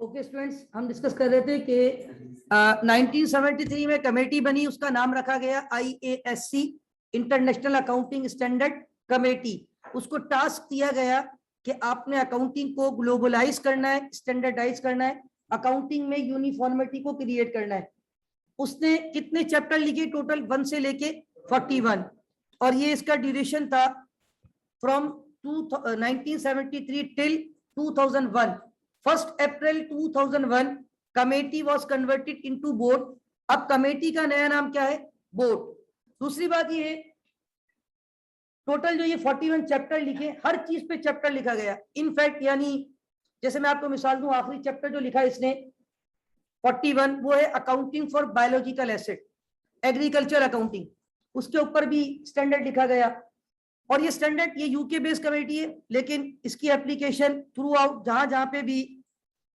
Okay students, हम discuss कर रहे थे कि 1973 में कमेटी बनी, उसका नाम रखा गया IASC, international accounting standard committee. उसको टास्क दिया गया कि आपने अकाउंटिंग को ग्लोबलाइज करना है, स्टैंडर्डाइज करना है, अकाउंटिंग में यूनिफॉर्मिटी को क्रिएट करना है। उसने कितने चैप्टर लिखे? टोटल 1 से लेके 41, और ये इसका ड्यूरेशन था from 1973 till 2001। 1 April 2001 committee was converted into board. अब कमेटी का नया नाम क्या है? बोर्ड। दूसरी बात ये है, टोटल जो ये 41 चैप्टर लिखे, हर चीज पे चैप्टर लिखा गया। इनफैक्ट यानी जैसे मैं आपको मिसाल दूं, आखिरी चैप्टर जो लिखा इसने 41 वो है accounting for biological asset, agriculture accounting. उसके ऊपर भी स्टैंडर्ड लिखा गया। और ये स्टैंडर्ड ये यूके बेस्ड कमेटी है, लेकिन इसकी एप्लीकेशन थ्रू आउट जहां जहां पे भी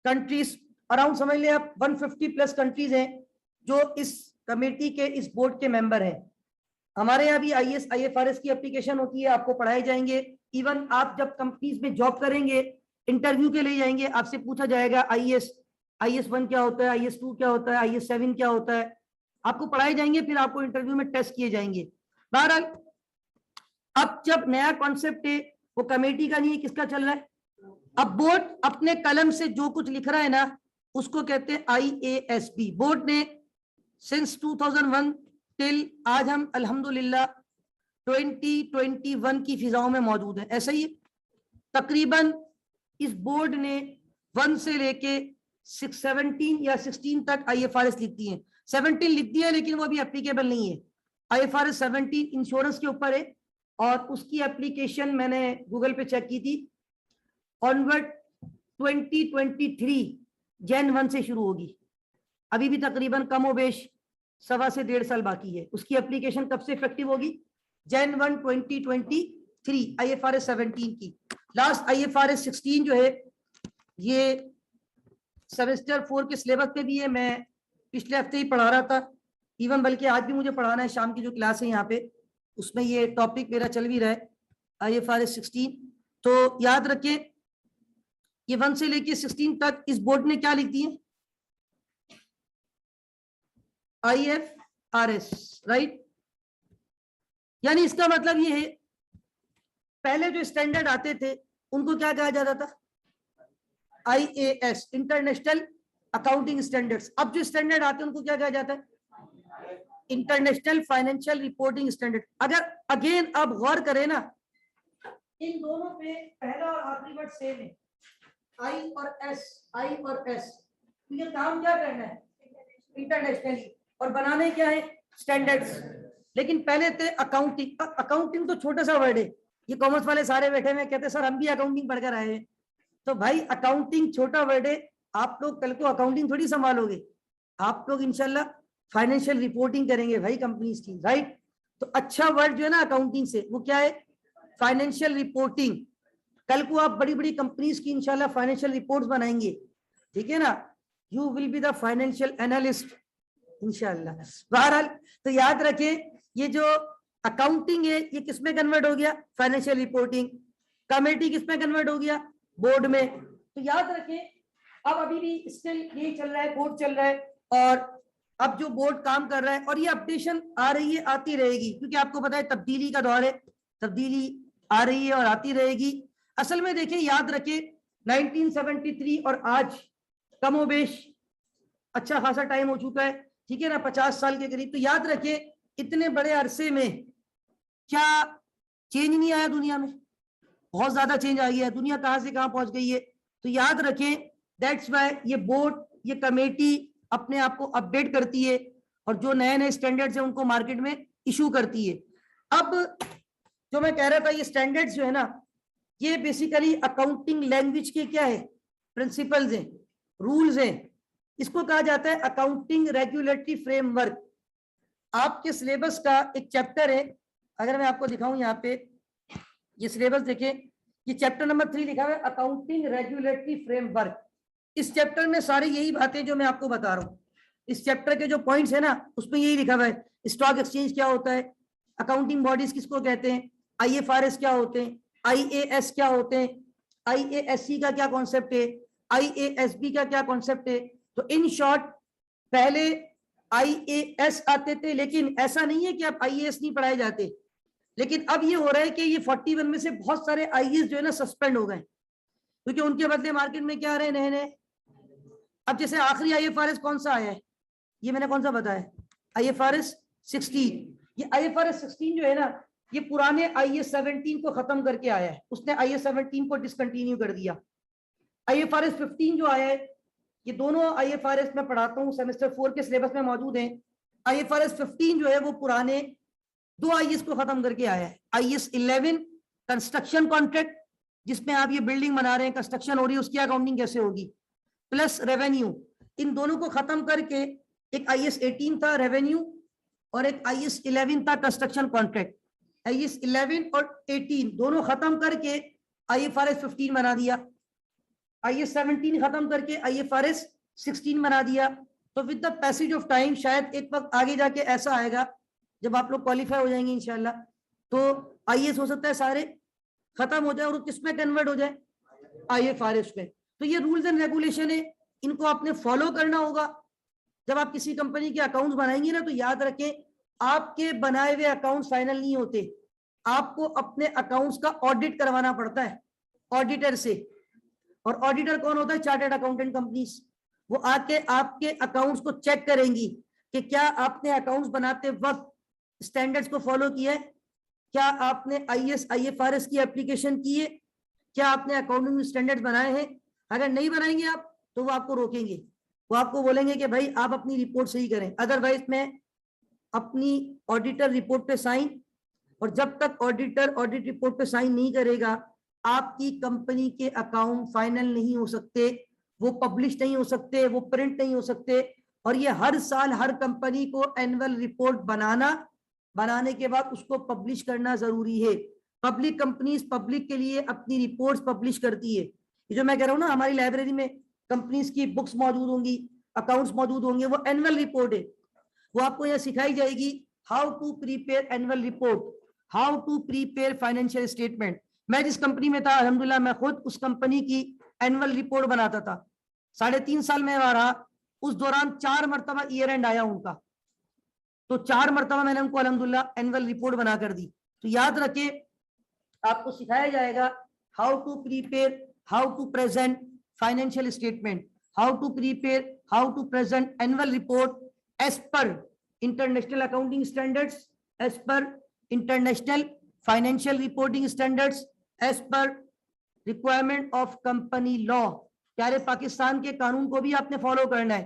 कंट्रीज अराउंड समझ लें आप 150 प्लस कंट्रीज हैं जो इस कमेटी के, इस बोर्ड के मेंबर हैं। हमारे यहाँ भी IAS IFRS की एप्लीकेशन होती है, आपको पढ़ाए जाएंगे। इवन आप जब कंपनीज में जॉब करेंगे, इंटरव्यू के लिए जाएंगे, आपसे पूछा जाएगा IAS 1 क्या होता है, IAS 2 क्या होता है, IAS 7 क्या होता है, आपको पढ़ाए जाएंगे, फिर आपको इंटरव्यू में टेस्ट किए जाएंगे। बहरहाल अब जब नया कॉन्सेप्ट है वो कमेटी का नहीं है, किसका चल रहा है? अब बोर्ड अपने कलम से जो कुछ लिख रहा है ना, उसको कहते हैं IASB। बोर्ड ने सिंस 2001 टिल आज हम अल्हम्दुलिल्लाह 2021 की फिजाओं में मौजूद है। ऐसा ही तकरीबन इस बोर्ड ने 1 से लेके 17 या 16 तक IFRS लिखती है। 17 लिख दिया लेकिन वो अभी एप्लीकेबल नहीं है। IFRS 17 इंश्योरेंस के ऊपर है, और उसकी एप्लीकेशन मैंने गूगल पे चेक की थी, ऑनवर्ड 2023 Jan 1 से शुरू होगी। अभी भी तकरीबन कमोबेश 1.25 से 1.5 साल बाकी है। उसकी एप्लीकेशन कब से इफेक्टिव होगी? Jan 1 2023 IFRS 17 की। लास्ट IFRS 16 जो है ये सेमेस्टर 4 के सिलेबस पे भी है। मैं पिछले हफ्ते ही पढ़ा रहा था, इवन बल्कि आज भी मुझे पढ़ाना है। शाम की जो क्लास है यहाँ पे, उसमें ये टॉपिक मेरा चल भी रहा है, IFRS 16। तो याद रखें ये 1 से लेके 16 तक इस बोर्ड ने क्या लिख दिए? IFRS, right. यानी इसका मतलब ये है, पहले जो स्टैंडर्ड आते थे उनको क्या कहा जाता था? IAS, international accounting standards. अब जो स्टैंडर्ड आते हैं उनको क्या कहा जाता है? International financial reporting standard. अगर अगेन अब गौर करें ना, इन दोनों पे पहला और आखिरी वर्ड सेम है, I और S। तो ये काम क्या करना है? इंटरनेशनली, और बनाने क्या है? स्टैंडर्ड्स। लेकिन पहले थे अकाउंटिंग। अकाउंटिंग तो छोटा सा वर्ड है, ये कॉमर्स वाले सारे बैठे हुए कहते सर हम भी अकाउंटिंग पढ़कर आए हैं। तो भाई अकाउंटिंग छोटा वर्ड है, आप लोग कल को अकाउंटिंग थोड़ी संभालोगे, आप लोग इंशाल्लाह फाइनेंशियल रिपोर्टिंग करेंगे भाई कंपनीज की, राइट। तो अच्छा वर्ड जो है ना अकाउंटिंग से, वो क्या है? Financial reporting. कल को आप बड़ी बड़ी कंपनीज की इंशाल्लाह फाइनेंशियल रिपोर्ट्स बनाएंगे, ठीक है ना। You will be the financial analyst इंशाल्लाह। बहरहाल तो याद रखें, ये जो अकाउंटिंग है ये किस में कन्वर्ट हो गया? Financial reporting. कमेटी किस में कन्वर्ट हो गया? बोर्ड में। तो याद रखें अब अभी भी स्टिल यही चल रहा है, बोर्ड चल रहा है, और अब जो बोर्ड काम कर रहा है, और ये अपडेशन आ रही है, आती रहेगी, क्योंकि आपको पता है तब्दीली का दौर है, तब्दीली आ रही है और आती रहेगी। असल में देखिए, याद रखें 1973 और आज कमोबेश अच्छा खासा टाइम हो चुका है, ठीक है ना, 50 साल के करीब। तो याद रखें इतने बड़े अरसे में क्या चेंज नहीं आया दुनिया में? बहुत ज्यादा चेंज आ गया है, दुनिया कहां से कहां पहुंच गई है। तो याद रखें दैट्स व्हाई ये बोर्ड, ये कमेटी अपने आप को अपडेट करती है, और जो नए नए स्टैंडर्ड्स हैं उनको मार्केट में इशू करती है। अब जो मैं कह रहा था, ये स्टैंडर्ड्स जो है ना, ये बेसिकली अकाउंटिंग लैंग्वेज के क्या है? प्रिंसिपल्स हैं, रूल्स हैं। इसको कहा जाता है अकाउंटिंग रेगुलेटरी फ्रेमवर्क। आपके सिलेबस का एक चैप्टर है, अगर मैं आपको दिखाऊं यहाँ पे, ये सिलेबस देखें, ये चैप्टर नंबर 3 लिखा हुआ है अकाउंटिंग रेगुलेटरी फ्रेमवर्क। इस चैप्टर में सारी यही बातें जो मैं आपको बता रहा हूँ, इस चैप्टर के जो पॉइंट्स है ना, उसमें यही लिखा हुआ है। स्टॉक एक्सचेंज क्या होता है, अकाउंटिंग बॉडीज किसको कहते हैं, IFRS क्या होते हैं, IAS क्या होते हैं, IASC का क्या कॉन्सेप्ट है, IASB का क्या कॉन्सेप्ट है। तो इन शॉर्ट पहले IAS आते थे, लेकिन ऐसा नहीं है कि अब IAS नहीं पढ़ाए जाते, लेकिन अब ये हो रहा है कि ये 41 में से बहुत सारे IAS जो है ना सस्पेंड हो गए, क्योंकि उनके बदले मार्केट में क्या आ रहे हैं नए नए। अब जैसे आखिरी IFRS कौन सा आया है, ये मैंने कौन सा बताया, IFRS 16। ये IFRS 16 जो है ना, ये पुराने IAS 17 को खत्म करके आया है, उसने IAS 17 को डिसकंटिन्यू कर दिया। IFRS 15 जो आया है, ये दोनों IFRS में पढ़ाता हूँ, सेमेस्टर 4 के सिलेबस में मौजूद है। IFRS 15 जो है वो पुराने दो IAS को खत्म करके आया है। IAS 11 कंस्ट्रक्शन कॉन्ट्रैक्ट, जिसमें आप ये बिल्डिंग बना रहे हैं, कंस्ट्रक्शन हो रही है, उसकी अकाउंटिंग कैसे होगी, प्लस रेवेन्यू, इन दोनों को खत्म करके एक IAS 18 था रेवेन्यू, और एक IAS 11 था कंस्ट्रक्शन कॉन्ट्रैक्ट। IAS 11 और 18 दोनों खत्म करके IFRS 15 बना दिया। IAS 17 खत्म करके IFRS 16 बना दिया। तो with the passage of time शायद एक वक्त आगे जाके ऐसा आएगा जब आप लोग क्वालिफाई हो जाएंगे इंशाल्लाह, तो IAS हो सकता है सारे खत्म हो जाए और किस में कन्वर्ट हो जाए, IFRS में। तो ये रूल्स एंड रेगुलेशन है, इनको आपने फॉलो करना होगा। जब आप किसी कंपनी के अकाउंट्स बनाएंगे ना, तो याद रखें आपके बनाए हुए अकाउंट्स फाइनल नहीं होते, आपको अपने अकाउंट्स का ऑडिट करवाना पड़ता है ऑडिटर से। और ऑडिटर कौन होता है, चार्टर्ड अकाउंटेंट कंपनीज। वो आके आपके अकाउंट्स को चेक करेंगी कि क्या आपने अकाउंट्स बनाते वक्त स्टैंडर्ड्स को फॉलो किया है, क्या आपने IAS IFRS की एप्लीकेशन की है, क्या आपने अकाउंटिंग स्टैंडर्ड्स बनाए हैं। अगर नहीं बनाएंगे आप तो वो आपको रोकेंगे, वो आपको बोलेंगे कि भाई आप अपनी रिपोर्ट सही करें, अदरवाइज मैं अपनी ऑडिटर रिपोर्ट पे साइन, और जब तक ऑडिटर ऑडिट रिपोर्ट पे साइन नहीं करेगा आपकी कंपनी के अकाउंट फाइनल नहीं हो सकते, वो पब्लिश नहीं हो सकते, वो प्रिंट नहीं हो सकते। और ये हर साल हर कंपनी को एनुअल रिपोर्ट बनाने के बाद उसको पब्लिश करना जरूरी है। पब्लिक कंपनीज पब्लिक के लिए अपनी रिपोर्ट्स पब्लिश करती है। ये जो मैं कह रहा हूँ ना, हमारी लाइब्रेरी में कंपनीज की बुक्स मौजूद होंगी, अकाउंट्स मौजूद होंगे, वो एनुअल रिपोर्ट है। वो आपको यहाँ सिखाई जाएगी how to prepare annual report, how to prepare financial statement. मैं जिस कंपनी में था अल्हम्दुलिल्लाह मैं खुद उस कंपनी की एनुअल रिपोर्ट बनाता था, 3.5 साल में रहा, उस दौरान 4 मरतबा ईयर एंड आया उनका, तो 4 मरतबा मैंने उनको अल्हम्दुलिल्लाह एनुअल रिपोर्ट बना कर दी। तो याद रखें आपको सिखाया जाएगा how to prepare, how to present financial statement, how to prepare, how to present annual report as per international accounting standards, as per international financial reporting standards, as per requirement of company law. प्यारे पाकिस्तान के कानून को भी आपने follow करना है,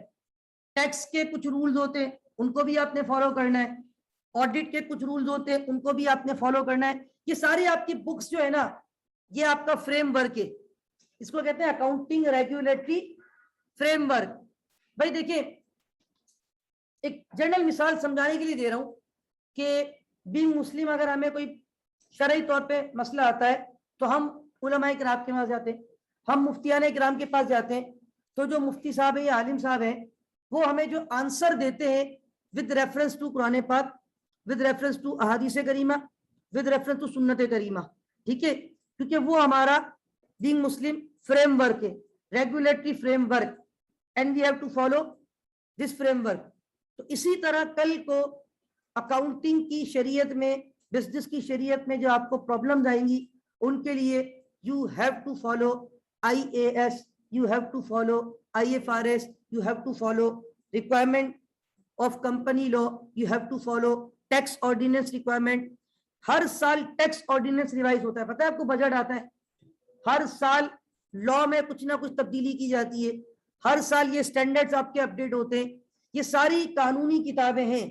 tax के कुछ रूल्स होते हैं उनको भी आपने फॉलो करना है, ऑडिट के कुछ रूल्स होते हैं उनको भी आपने फॉलो करना है। ये सारी आपकी बुक्स जो है ना, ये आपका फ्रेमवर्क है, इसको कहते हैं अकाउंटिंग रेगुलेटरी फ्रेमवर्क। भाई देखिए एक जनरल मिसाल समझाने के लिए दे रहा हूं कि बीइंग मुस्लिम अगर हमें कोई शरई तौर पे मसला आता है तो हम उलमाए किराम के पास जाते हैं, हम मुफ्तियाने किराम के पास जाते हैं। तो जो मुफ्ती साहब है या आलिम साहब है वो हमें जो आंसर देते हैं विद रेफरेंस टू कुरान पाक, विद रेफरेंस टू अहादीस करीमा, विद रेफरेंस टू सुन्नत करीमा, ठीक है, क्योंकि वो हमारा बीइंग मुस्लिम फ्रेमवर्क है, regulatory framework, and we have to follow this framework. तो इसी तरह कल को अकाउंटिंग की शरीयत में, बिजनेस की शरीयत में जो आपको प्रॉब्लम्स आएंगी उनके लिए you have to follow IAS, you have to follow IFRS, you have to follow requirement of company law, you have to follow tax ordinance requirement। हर साल टैक्स ऑर्डिनेंस रिवाइज होता है, पता है आपको, बजट आता है हर साल, लॉ में कुछ ना कुछ तब्दीली की जाती है, हर साल ये स्टैंडर्ड्स आपके अपडेट होते हैं। ये सारी कानूनी किताबें हैं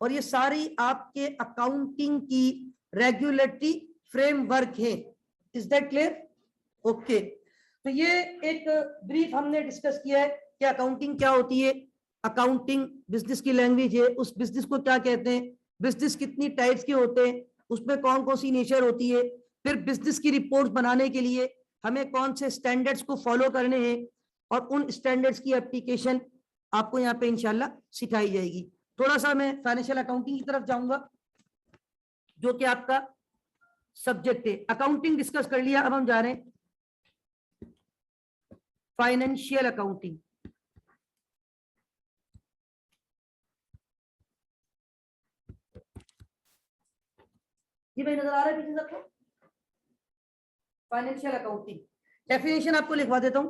और ये सारी आपके अकाउंटिंग की रेगुलेटरी फ्रेमवर्क है। Is that clear? ओके, तो ये एक ब्रीफ हमने डिस्कस किया है कि अकाउंटिंग क्या होती है, अकाउंटिंग बिजनेस की लैंग्वेज है, उस बिजनेस को क्या कहते हैं, बिजनेस कितनी टाइप्स के होते हैं, उसमें कौन कौन सी नेचर होती है, फिर बिजनेस की रिपोर्ट्स बनाने के लिए हमें कौन से स्टैंडर्ड्स को फॉलो करने हैं, और उन स्टैंडर्ड्स की एप्लीकेशन आपको यहाँ पे इंशाल्लाह सिखाई जाएगी। थोड़ा सा मैं फाइनेंशियल अकाउंटिंग की तरफ जाऊंगा जो कि आपका सब्जेक्ट है। अकाउंटिंग डिस्कस कर लिया, अब हम जा रहे हैं फाइनेंशियल अकाउंटिंग। जी भाई नजर आ रहा है पीछे सबको? फाइनेंशियल अकाउंटिंग डेफिनेशन आपको लिखवा देता हूं।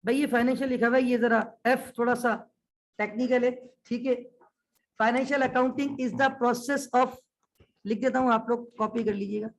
भाई ये फाइनेंशियल लिखा हुआ है, ये जरा एफ थोड़ा सा टेक्निकल है, ठीक है। Financial accounting is the process of, लिख देता हूं, आप लोग कॉपी कर लीजिएगा।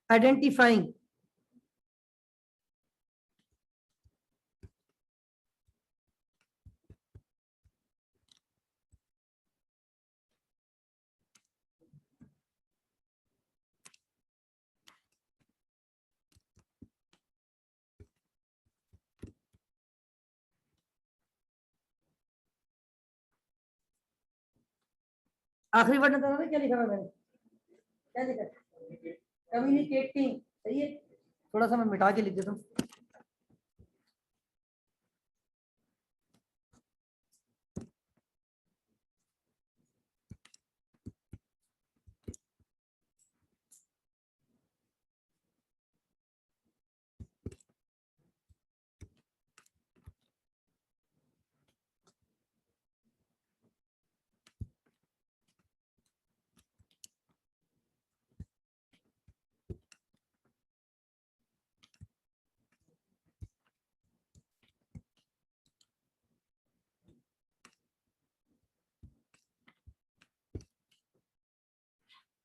आइडेंटिफाइंग आखिरी वर्ड नजर आ रहा है, क्या लिखा हुआ है मैंने, क्या लिखा है? कम्युनिकेटिंग, सही है। थोड़ा सा मैं मिटा के लिख देता हूँ।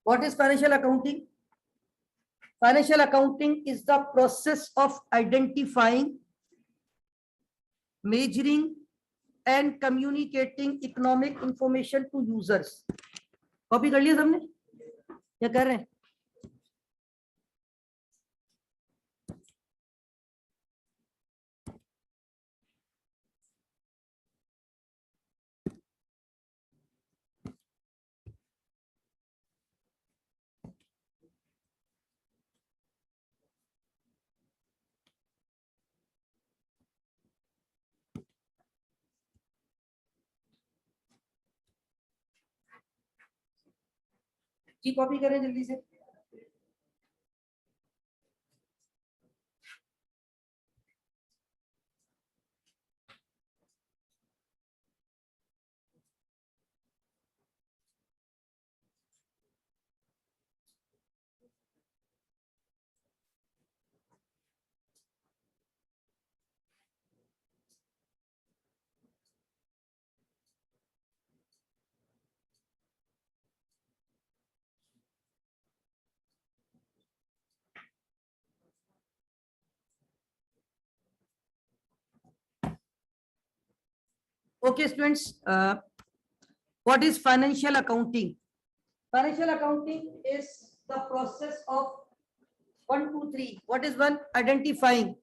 What is financial accounting? Financial accounting is the process of identifying, measuring, and communicating economic information to users. Copy कर लिया सबने? क्या कर रहे हैं? जी कॉपी करें जल्दी से। Okay students, what is financial accounting? Financial accounting is the process of 1, 2, 3. What is one? Identifying.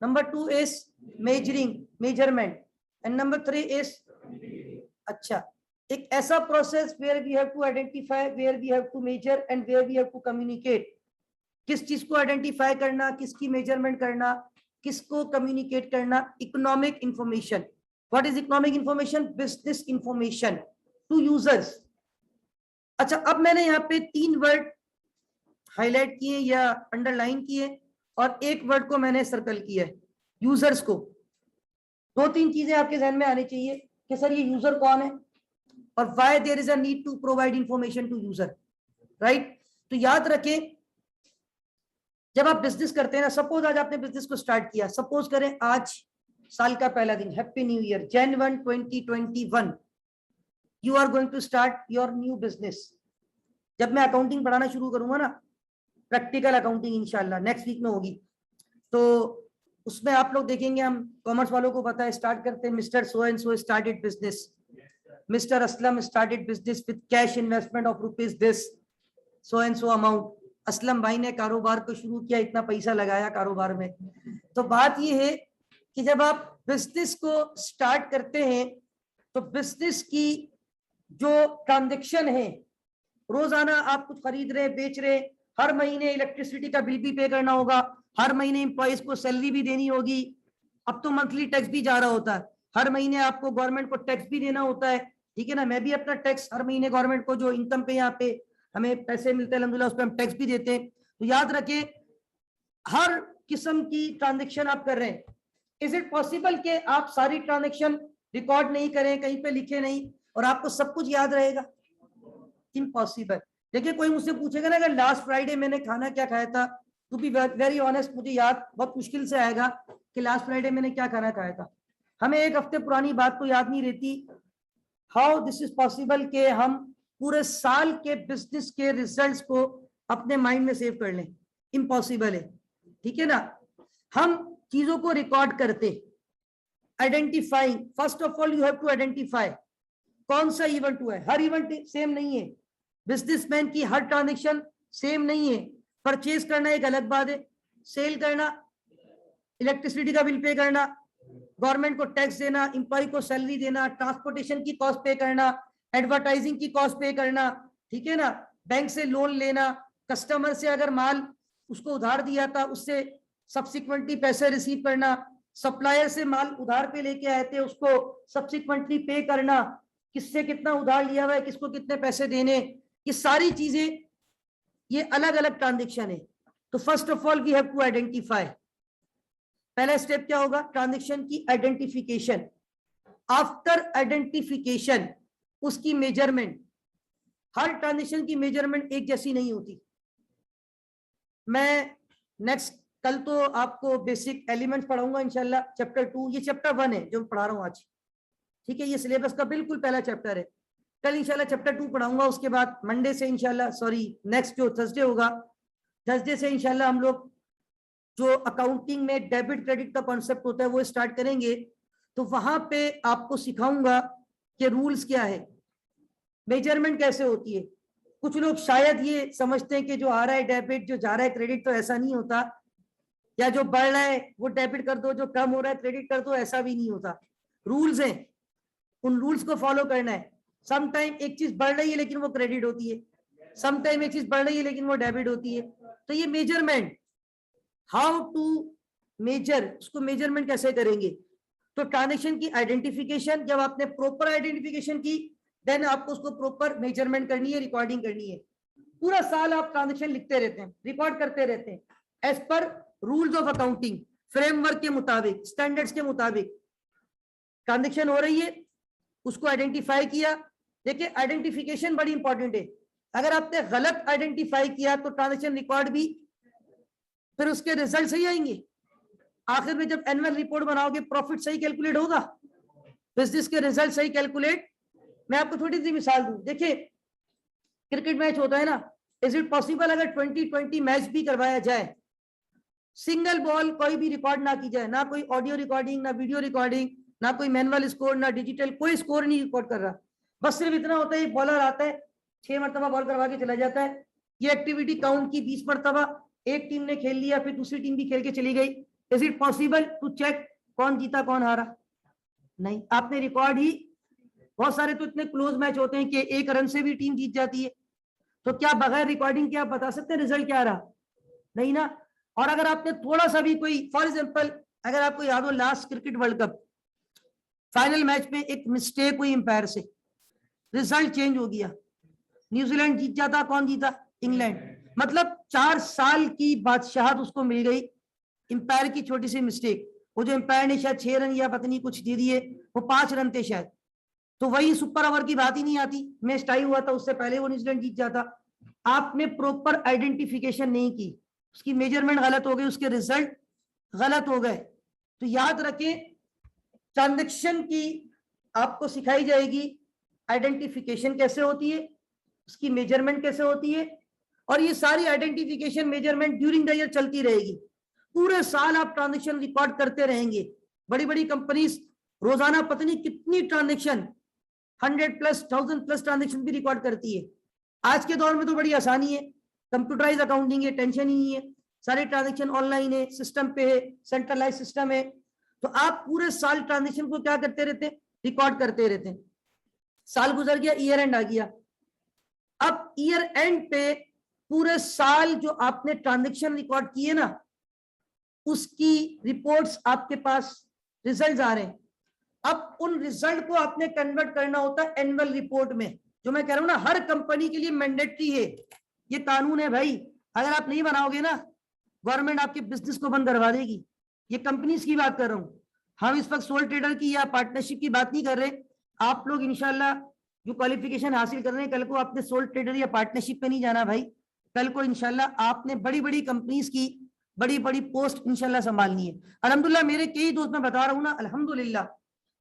Number 2 is measurement, and number 3 is अच्छा, एक ऐसा process where we have to identify, where we have to measure and where we have to communicate. किस चीज को identify करना, किसकी measurement करना, किसको कम्युनिकेट करना? Economic information. What is economic information? Business information to users. अच्छा, अब मैंने यहाँ पे 3 वर्ड हाईलाइट किए या अंडरलाइन किए और एक वर्ड को मैंने सर्कल किया है, यूजर्स को। 2-3 चीजें आपके ध्यान में आनी चाहिए कि सर ये यूजर कौन है और why there is a need to provide information to user, right? तो याद रखें, जब आप बिजनेस करते हैं ना, सपोज आज आपने बिजनेस को स्टार्ट किया, सपोज करें आज साल का पहला दिन, happy new year, Jan 1, 2021, you are going to start your new business. जब मैं अकाउंटिंग पढ़ाना शुरू करूंगा ना, प्रैक्टिकल अकाउंटिंग इंशाल्लाह नेक्स्ट वीक में होगी, तो उसमें आप लोग देखेंगे, हम कॉमर्स वालों को पता है, स्टार्ट करते हैं mister so and so started business, Mr. Aslam started business with cash investment of rupees this so and so amount. Aslam भाई ने कारोबार को शुरू किया, इतना पैसा लगाया कारोबार में। तो बात ये है कि जब आप बिजनेस को स्टार्ट करते हैं तो बिजनेस की जो ट्रांजैक्शन है, रोजाना आप कुछ खरीद रहे बेच रहे, हर महीने इलेक्ट्रिसिटी का बिल भी पे करना होगा, हर महीने एम्प्लॉइज को सैलरी भी देनी होगी। अब तो मंथली टैक्स भी जा रहा होता है, हर महीने आपको गवर्नमेंट को टैक्स भी देना होता है, ठीक है ना। मैं भी अपना टैक्स हर महीने गवर्नमेंट को जो इनकम पे यहाँ पे हमें पैसे मिलते हैं अल्हम्दुलिल्लाह, उस पर हम टैक्स भी देते हैं। तो याद रखें, हर किस्म की ट्रांजेक्शन आप कर रहे हैं। इज इट पॉसिबल कि आप सारी ट्रांजेक्शन रिकॉर्ड नहीं करें, कहीं पे लिखे नहीं और आपको सब कुछ याद रहेगा? इम्पॉसिबल। देखिए, कोई मुझसे पूछेगा ना, अगर लास्ट फ्राइडे मैंने खाना क्या खाया था, टू बी वेरी ऑनेस्ट मुझे याद बहुत मुश्किल से आएगा कि लास्ट फ्राइडे मैंने क्या खाना खाया था। हमें एक हफ्ते पुरानी बात तो याद नहीं रहती। हाउ दिस इज पॉसिबल कि हम पूरे साल के बिजनेस के रिजल्ट्स को अपने माइंड में सेव कर लें? इम्पॉसिबल है, ठीक है ना। हम चीजों को रिकॉर्ड करते, identifying, first of all you have to identify कौन सा इवेंट हुआ है। हर इवेंट सेम नहीं है, बिजनेसमैन की हर ट्रांजेक्शन सेम नहीं है। परचेज करना एक अलग बात है, सेल करना, इलेक्ट्रिसिटी का बिल पे करना, गवर्नमेंट को टैक्स देना, एम्प्लॉय को सैलरी देना, ट्रांसपोर्टेशन की कॉस्ट पे करना, एडवर्टाइजिंग की कॉस्ट पे करना, ठीक है ना, बैंक से लोन लेना, कस्टमर से अगर माल उसको उधार दिया था उससे सब्सिक्वेंटली पैसे रिसीव करना, सप्लायर से माल उधार पे लेके आए थे उसको सब्सिक्वेंटली पे करना, किससे कितना उधार लिया हुआ है, किसको कितने पैसे देने, ये सारी चीजें ये अलग अलग ट्रांजेक्शन है। तो first of all we have to identify. पहला स्टेप क्या होगा? ट्रांजेक्शन की आइडेंटिफिकेशन। आफ्टर आइडेंटिफिकेशन उसकी मेजरमेंट। हर ट्रांजेक्शन की मेजरमेंट एक जैसी नहीं होती। मैं नेक्स्ट कल तो आपको बेसिक एलिमेंट्स पढ़ाऊंगा इंशाल्लाह, चैप्टर 2। ये चैप्टर 1 है जो मैं पढ़ा रहा हूँ आज, ठीक है। ये सिलेबस का बिल्कुल पहला चैप्टर है। कल इंशाल्लाह चैप्टर 2 पढ़ाऊंगा। उसके बाद मंडे से इंशाल्लाह, सॉरी नेक्स्ट जो थर्सडे होगा, थर्सडे से इंशाल्लाह हम लोग जो अकाउंटिंग में डेबिट क्रेडिट का कॉन्सेप्ट होता है वो स्टार्ट करेंगे। तो वहां पे आपको सिखाऊंगा कि रूल्स क्या है, मेजरमेंट कैसे होती है। कुछ लोग शायद ये समझते हैं कि जो आ रहा है डेबिट, जो जा रहा है क्रेडिट, तो ऐसा नहीं होता। या जो बढ़ रहा है वो डेबिट कर दो, जो कम हो रहा है क्रेडिट कर दो, ऐसा भी नहीं होता। रूल्स हैं, उन रूल्स को फॉलो करना है। सम टाइम एक चीज बढ़ रही है लेकिन वो क्रेडिट होती है, सम टाइम एक चीज बढ़ रही है लेकिन वो डेबिट होती है। तो ये मेजरमेंट, हाउ टू मेजर, उसको मेजरमेंट कैसे करेंगे। तो ट्रांजेक्शन की आइडेंटिफिकेशन, जब आपने प्रॉपर आइडेंटिफिकेशन की देन आपको उसको प्रॉपर मेजरमेंट करनी है, रिकॉर्डिंग करनी है। पूरा साल आप ट्रांजेक्शन लिखते रहते हैं, रिकॉर्ड करते रहते हैं as per rules of accounting, framework के मुताबिक, स्टैंडर्ड्स के मुताबिक। ट्रांजेक्शन हो रही है, उसको आइडेंटिफाई किया। देखिए, आइडेंटिफिकेशन बड़ी इंपॉर्टेंट है। अगर आपने गलत आइडेंटिफाई किया तो ट्रांजेक्शन रिकॉर्ड भी, फिर उसके रिजल्ट सही आएंगे। आखिर में जब एनुअल रिपोर्ट बनाओगे प्रॉफिट सही कैलकुलेट होगा, बिजनेस के रिजल्ट सही कैलकुलेट। मैं आपको थोड़ी सी मिसाल दूं। देखिए, क्रिकेट मैच होता है ना, इज इट पॉसिबल अगर 2020 मैच भी करवाया जाए, सिंगल बॉल कोई भी रिकॉर्ड ना की जाए, ना कोई ऑडियो रिकॉर्डिंग, ना वीडियो रिकॉर्डिंग, ना कोई मैनुअल स्कोर, ना डिजिटल, कोई स्कोर नहीं रिकॉर्ड कर रहा, बस सिर्फ इतना होता है बॉलर आता है 6 मरतबा बॉल करवा के चला जाता है। ये एक्टिविटी काउंट की 20 मरतबा, एक टीम ने खेल लिया, फिर दूसरी टीम भी खेल के चली गई। Is it possible to check कौन जीता कौन हारा? नहीं, आपने रिकॉर्ड ही, बहुत सारे तो इतने क्लोज मैच होते हैं कि एक रन से भी टीम जीत जाती है। तो क्या बगैर रिकॉर्डिंग के आप बता सकते हैं रिजल्ट क्या रहा? नहीं ना। और अगर आपने थोड़ा सा भी कोई, फॉर एग्जांपल अगर आपको याद हो last cricket world cup final match में एक मिस्टेक हुई एम्पायर से, रिजल्ट चेंज हो गया, न्यूजीलैंड जीत जाता, कौन जीता? इंग्लैंड। मतलब 4 साल की बादशाहत उसको मिल गई एम्पायर की छोटी सी मिस्टेक। वो जो एम्पायर ने शायद 6 रन या पता नहीं कुछ दे दिए, वो 5 रन थे शायद, तो वही सुपर ओवर की बात ही नहीं आती, मैच टाई हुआ था, उससे पहले वो न्यूजीलैंड जीत जाता। आपने प्रॉपर आइडेंटिफिकेशन नहीं की, उसकी मेजरमेंट गलत हो गई, उसके रिजल्ट गलत हो गए। तो याद रखें, ट्रांजैक्शन की आपको सिखाई जाएगी आइडेंटिफिकेशन कैसे होती है, उसकी मेजरमेंट कैसे होती है, और ये सारी identification measurement during the year चलती रहेगी। पूरे साल आप ट्रांजैक्शन रिकॉर्ड करते रहेंगे। बड़ी बड़ी कंपनीज रोजाना पता नहीं कितनी ट्रांजैक्शन 100+, 1000+ ट्रांजेक्शन भी रिकॉर्ड करती है। आज के दौर में तो बड़ी आसानी है, कंप्यूटराइज अकाउंटिंग है, टेंशन ही नहीं है, सारे ट्रांजेक्शन ऑनलाइन है, सिस्टम पे है, सेंट्रलाइज सिस्टम है। तो आप पूरे साल ट्रांजेक्शन को क्या करते रहते हैं, रिकॉर्ड करते रहते हैं। साल गुजर गया, ईयर एंड आ गया। अब ईयर एंड पे पूरे साल जो आपने ट्रांजेक्शन रिकॉर्ड किए ना, उसकी रिपोर्ट्स आपके पास, रिजल्ट्स आ रहे हैं। अब उन रिजल्ट को आपने कन्वर्ट करना होता है एनुअल रिपोर्ट में। जो मैं कह रहा हूं ना, हर कंपनी के लिए मैंडेटरी है, ये कानून है भाई। अगर आप नहीं बनाओगे ना, गवर्नमेंट आपके बिजनेस को बंद करवा देगी। ये कंपनीज की बात कर रहा हूं, हम इस वक्त सोल ट्रेडर की या पार्टनरशिप की बात नहीं कर रहे। आप लोग इंशाल्लाह जो क्वालिफिकेशन हासिल कर रहे हैं, कल को आपने सोल ट्रेडर या पार्टनरशिप पे नहीं जाना भाई। कल को इंशाल्लाह आपने बड़ी बड़ी कंपनीज की बड़ी बड़ी पोस्ट इंशाल्लाह संभालनी है। अल्हम्दुलिल्लाह मेरे कई दोस्त, मैं बता रहा हूँ ना, अल्हम्दुलिल्लाह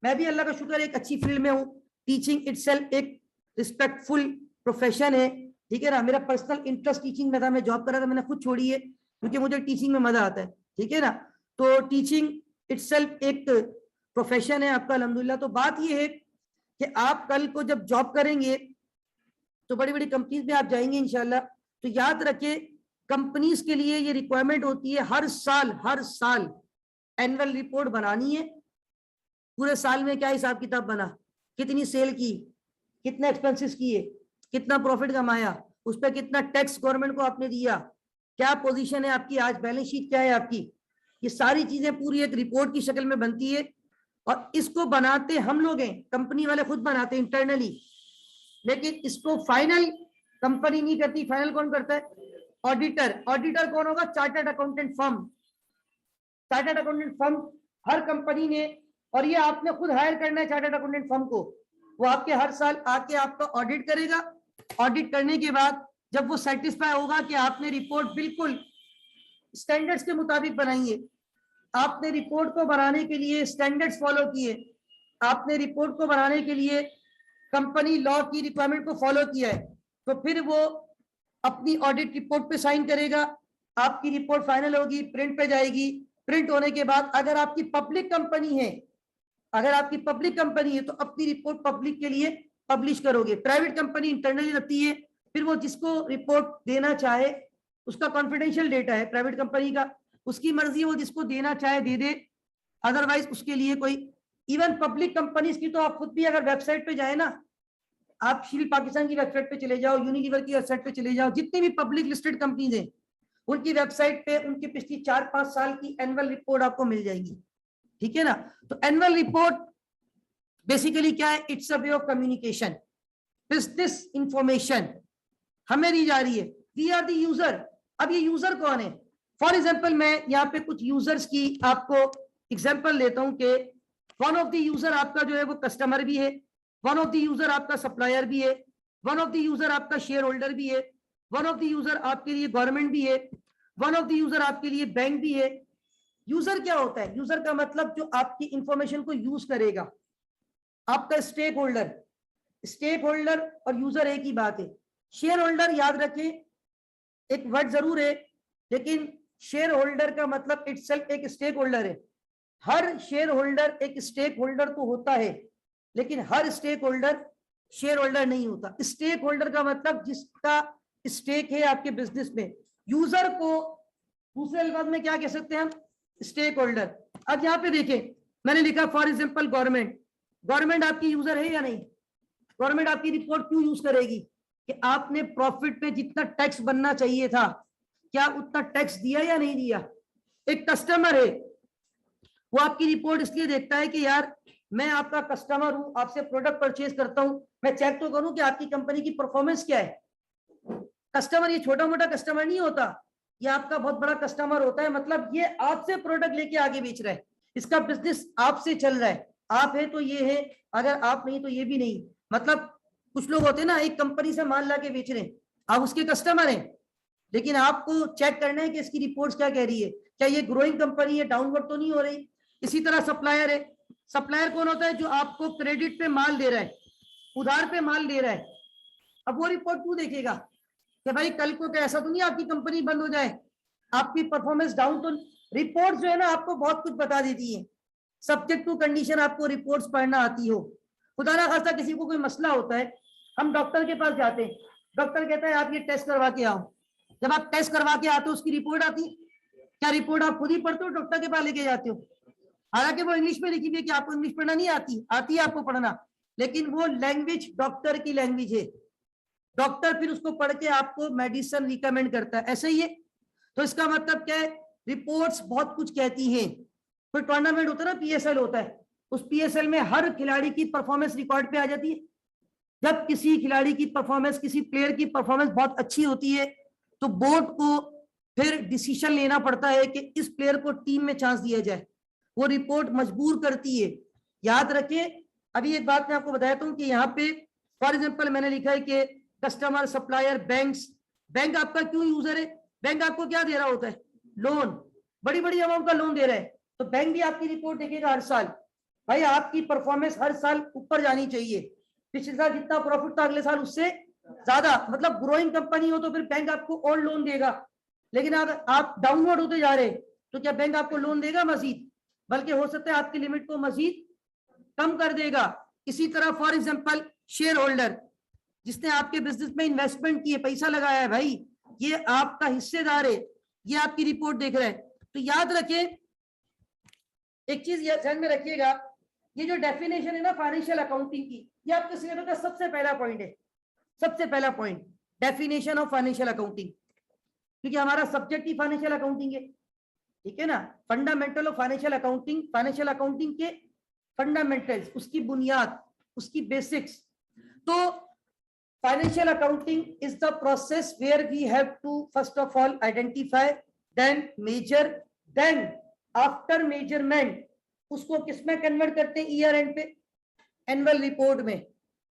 मैं भी अल्लाह का शुक्र एक अच्छी फील्ड में हूँ। टीचिंग इटसेल्फ एक रिस्पेक्टफुल प्रोफेशन है, ठीक है ना। मेरा पर्सनल इंटरेस्ट टीचिंग में था, मैं जॉब कर रहा था, मैंने खुद छोड़ी है क्योंकि मुझे टीचिंग में मजा आता है, ठीक है ना। तो टीचिंग इटसेल्फ एक प्रोफेशन है आपका, अल्हम्दुलिल्लाह। तो बात ये है कि आप कल को जब जॉब करेंगे तो बड़ी बड़ी कंपनीज में आप जाएंगे इंशाल्लाह। तो याद रखिए, कंपनीज के लिए ये रिक्वायरमेंट होती है, हर साल एनुअल रिपोर्ट बनानी है। पूरे साल में क्या हिसाब किताब बना, कितनी सेल की, कितने एक्सपेंसेस किए, कितना प्रॉफिट कमाया, उस पर कितना टैक्स गवर्नमेंट को आपने दिया, क्या पोजीशन है आपकी, आज बैलेंस शीट क्या है आपकी। ये सारी चीजें पूरी एक रिपोर्ट की शक्ल में बनती है। और इसको बनाते हम लोग हैं, कंपनी वाले खुद बनाते हैं इंटरनली, लेकिन इसको फाइनल कंपनी नहीं करती। फाइनल कौन करता है, ऑडिटर। ऑडिटर कौन होगा, chartered accountant firm. Chartered accountant firm हर कंपनी ने, और ये आपने खुद हायर करना है चार्टर्ड अकाउंटेंट फर्म को। वो आपके हर साल आके आपका ऑडिट करेगा। ऑडिट करने के बाद जब वो सेटिस्फाई होगा कि आपने रिपोर्ट बिल्कुल स्टैंडर्ड्स के मुताबिक बनाई है, आपने रिपोर्ट को बनाने के लिए स्टैंडर्ड्स फॉलो किए, आपने रिपोर्ट को बनाने के लिए कंपनी लॉ की रिक्वायरमेंट को फॉलो किया है, तो फिर वो अपनी ऑडिट रिपोर्ट पे साइन करेगा। आपकी रिपोर्ट फाइनल होगी, प्रिंट पे जाएगी। प्रिंट होने के बाद अगर आपकी पब्लिक कंपनी है, अगर आपकी पब्लिक कंपनी है तो अपनी रिपोर्ट पब्लिक के लिए पब्लिश करोगे। प्राइवेट कंपनी इंटरनली रखती है, फिर वो जिसको रिपोर्ट देना चाहे, उसका कॉन्फिडेंशियल डेटा है प्राइवेट कंपनी का, उसकी मर्जी, वो जिसको देना चाहे दे दे, अदरवाइज उसके लिए कोई। इवन पब्लिक कंपनीज की तो आप खुद भी अगर वेबसाइट पे जाए ना, आप शील पाकिस्तान की वेबसाइट पे चले जाओ, यूनिलीवर की वेबसाइट पे चले जाओ, जितनी भी पब्लिक लिस्टेड कंपनीज हैं उनकी वेबसाइट पे उनकी पिछली 4-5 साल की एनुअल रिपोर्ट आपको मिल जाएगी, ठीक है ना। तो एनुअल रिपोर्ट बेसिकली क्या है, it's a way of communication, business information हमें दी जा रही है। We are the user. अब ये यूजर कौन है, फॉर एग्जाम्पल मैं यहाँ पे कुछ यूजर्स की आपको एग्जाम्पल लेता हूँ कि वन ऑफ द यूजर आपका जो है वो कस्टमर भी है, वन ऑफ द यूजर आपका सप्लायर भी है, वन ऑफ द यूजर आपका शेयर होल्डर भी है, वन ऑफ द यूजर आपके लिए गवर्नमेंट भी है, वन ऑफ द यूजर आपके लिए बैंक भी है। यूजर क्या होता है, यूजर का मतलब जो आपकी इंफॉर्मेशन को यूज करेगा, आपका स्टेक होल्डर। स्टेक होल्डर और यूजर एक ही बात है। शेयर होल्डर याद रखें, एक वर्ड जरूर है, लेकिन शेयर होल्डर का मतलब इटसेल्फ एक स्टेक होल्डर है। हर शेयर होल्डर एक स्टेक होल्डर तो होता है, लेकिन हर स्टेक होल्डर शेयर होल्डर नहीं होता। स्टेक होल्डर का मतलब जिसका स्टेक है आपके बिजनेस में। यूजर को दूसरे अल्फाज में क्या कह सकते हैं हम, स्टेक होल्डर। अब यहाँ पे देखें, मैंने लिखा फॉर एग्जांपल गवर्नमेंट। गवर्नमेंट आपकी यूजर है या नहीं? गवर्नमेंट आपकी रिपोर्ट क्यों यूज करेगी कि आपने प्रॉफिट पे जितना टैक्स बनना चाहिए था, क्या उतना टैक्स दिया या नहीं दिया। एक कस्टमर है, वो आपकी रिपोर्ट इसलिए देखता है कि यार मैं आपका कस्टमर हूं, आपसे प्रोडक्ट परचेज करता हूं, मैं चेक तो करूं कि आपकी कंपनी की परफॉर्मेंस क्या है। कस्टमर ये छोटा मोटा कस्टमर नहीं होता, ये आपका बहुत बड़ा कस्टमर होता है। मतलब ये आपसे प्रोडक्ट लेके आगे बेच रहा है, इसका बिजनेस आपसे चल रहा है। आप है तो ये है, अगर आप नहीं तो ये भी नहीं। मतलब कुछ लोग होते हैं ना, एक कंपनी से माल ला के बेच रहे हैं, आप उसके कस्टमर हैं, लेकिन आपको चेक करना है कि इसकी रिपोर्ट्स क्या कह रही है, क्या ये ग्रोइंग कंपनी है, डाउनवर्ड तो नहीं हो रही। इसी तरह सप्लायर है। सप्लायर कौन होता है, जो आपको क्रेडिट पे माल दे रहा है, उधार पे माल दे रहा है। अब वो रिपोर्ट क्यों देखेगा कि भाई कल को क्या ऐसा तो नहीं आपकी कंपनी बंद हो जाए, आपकी परफॉर्मेंस डाउन तो। रिपोर्ट जो है ना आपको बहुत कुछ बता देती है, सब्जेक्ट टू कंडीशन आपको रिपोर्ट्स पढ़ना आती हो। खुदा ना खास्ता किसी को कोई मसला होता है, हम डॉक्टर के पास जाते हैं, डॉक्टर कहता है आप ये टेस्ट करवा के आओ। जब आप टेस्ट करवा के आते हो उसकी रिपोर्ट आती है, क्या रिपोर्ट आप खुद ही पढ़ते हो, डॉक्टर के पास लेके जाते हो? हालांकि वो इंग्लिश में लिखी हुई है कि आपको इंग्लिश पढ़ना नहीं आती, आती है आपको पढ़ना, लेकिन वो लैंग्वेज डॉक्टर की लैंग्वेज है। डॉक्टर फिर उसको पढ़ के आपको मेडिसिन रिकमेंड करता है, ऐसे ही है। तो इसका मतलब क्या है, रिपोर्ट्स बहुत कुछ कहती हैं। कोई टूर्नामेंट होता है ना, पीएसएल होता है, उस पीएसएल में हर खिलाड़ी की परफॉर्मेंस रिकॉर्ड पे आ जाती है। जब किसी खिलाड़ी की परफॉर्मेंस, किसी प्लेयर की परफॉर्मेंस बहुत अच्छी होती है तो बोर्ड को फिर डिसीजन लेना पड़ता है कि इस प्लेयर को टीम में चांस दिया जाए, वो रिपोर्ट मजबूर करती है। याद रखें, अभी एक बात मैं आपको बताता हूँ कि यहाँ पे फॉर एग्जांपल मैंने लिखा है कि कस्टमर, सप्लायर, बैंक्स। बैंक आपका क्यों यूजर है? बैंक आपको क्या दे रहा होता है? लोन, बड़ी बड़ी अमाउंट का लोन दे रहा है, तो बैंक भी आपकी रिपोर्ट देखेगा हर साल। भाई आपकी परफॉर्मेंस हर साल ऊपर जानी चाहिए, पिछले साल जितना प्रॉफिट था अगले साल उससे ज्यादा, मतलब ग्रोइंग कंपनी हो तो फिर बैंक आपको और लोन देगा। लेकिन अगर आप डाउनवर्ड होते जा रहे तो क्या बैंक आपको लोन देगा मजीद? बल्कि हो सकता है आपकी लिमिट को मजीद कम कर देगा। इसी तरह फॉर एग्जांपल शेयर होल्डर, जिसने आपके बिजनेस में इन्वेस्टमेंट किए, पैसा लगाया है, भाई ये आपका हिस्सेदार है, ये आपकी रिपोर्ट देख रहा है। तो याद रखें, एक चीज ध्यान में रखिएगा, ये जो डेफिनेशन है ना फाइनेंशियल अकाउंटिंग की, ये आपके सिलेबस का सबसे पहला पॉइंट है। सबसे पहला point definition of financial accounting, क्योंकि हमारा सब्जेक्ट ही फाइनेंशियल अकाउंटिंग है, ठीक है ना। Fundamental of financial accounting, financial accounting के फंडामेंटल्स, उसकी बुनियाद, उसकी बेसिक्स। तो financial accounting is the process where we have to first of all identify, then measure, then after measurement उसको किसमें कन्वर्ट करते हैं? ईयर एंड पे, एनुअल रिपोर्ट में।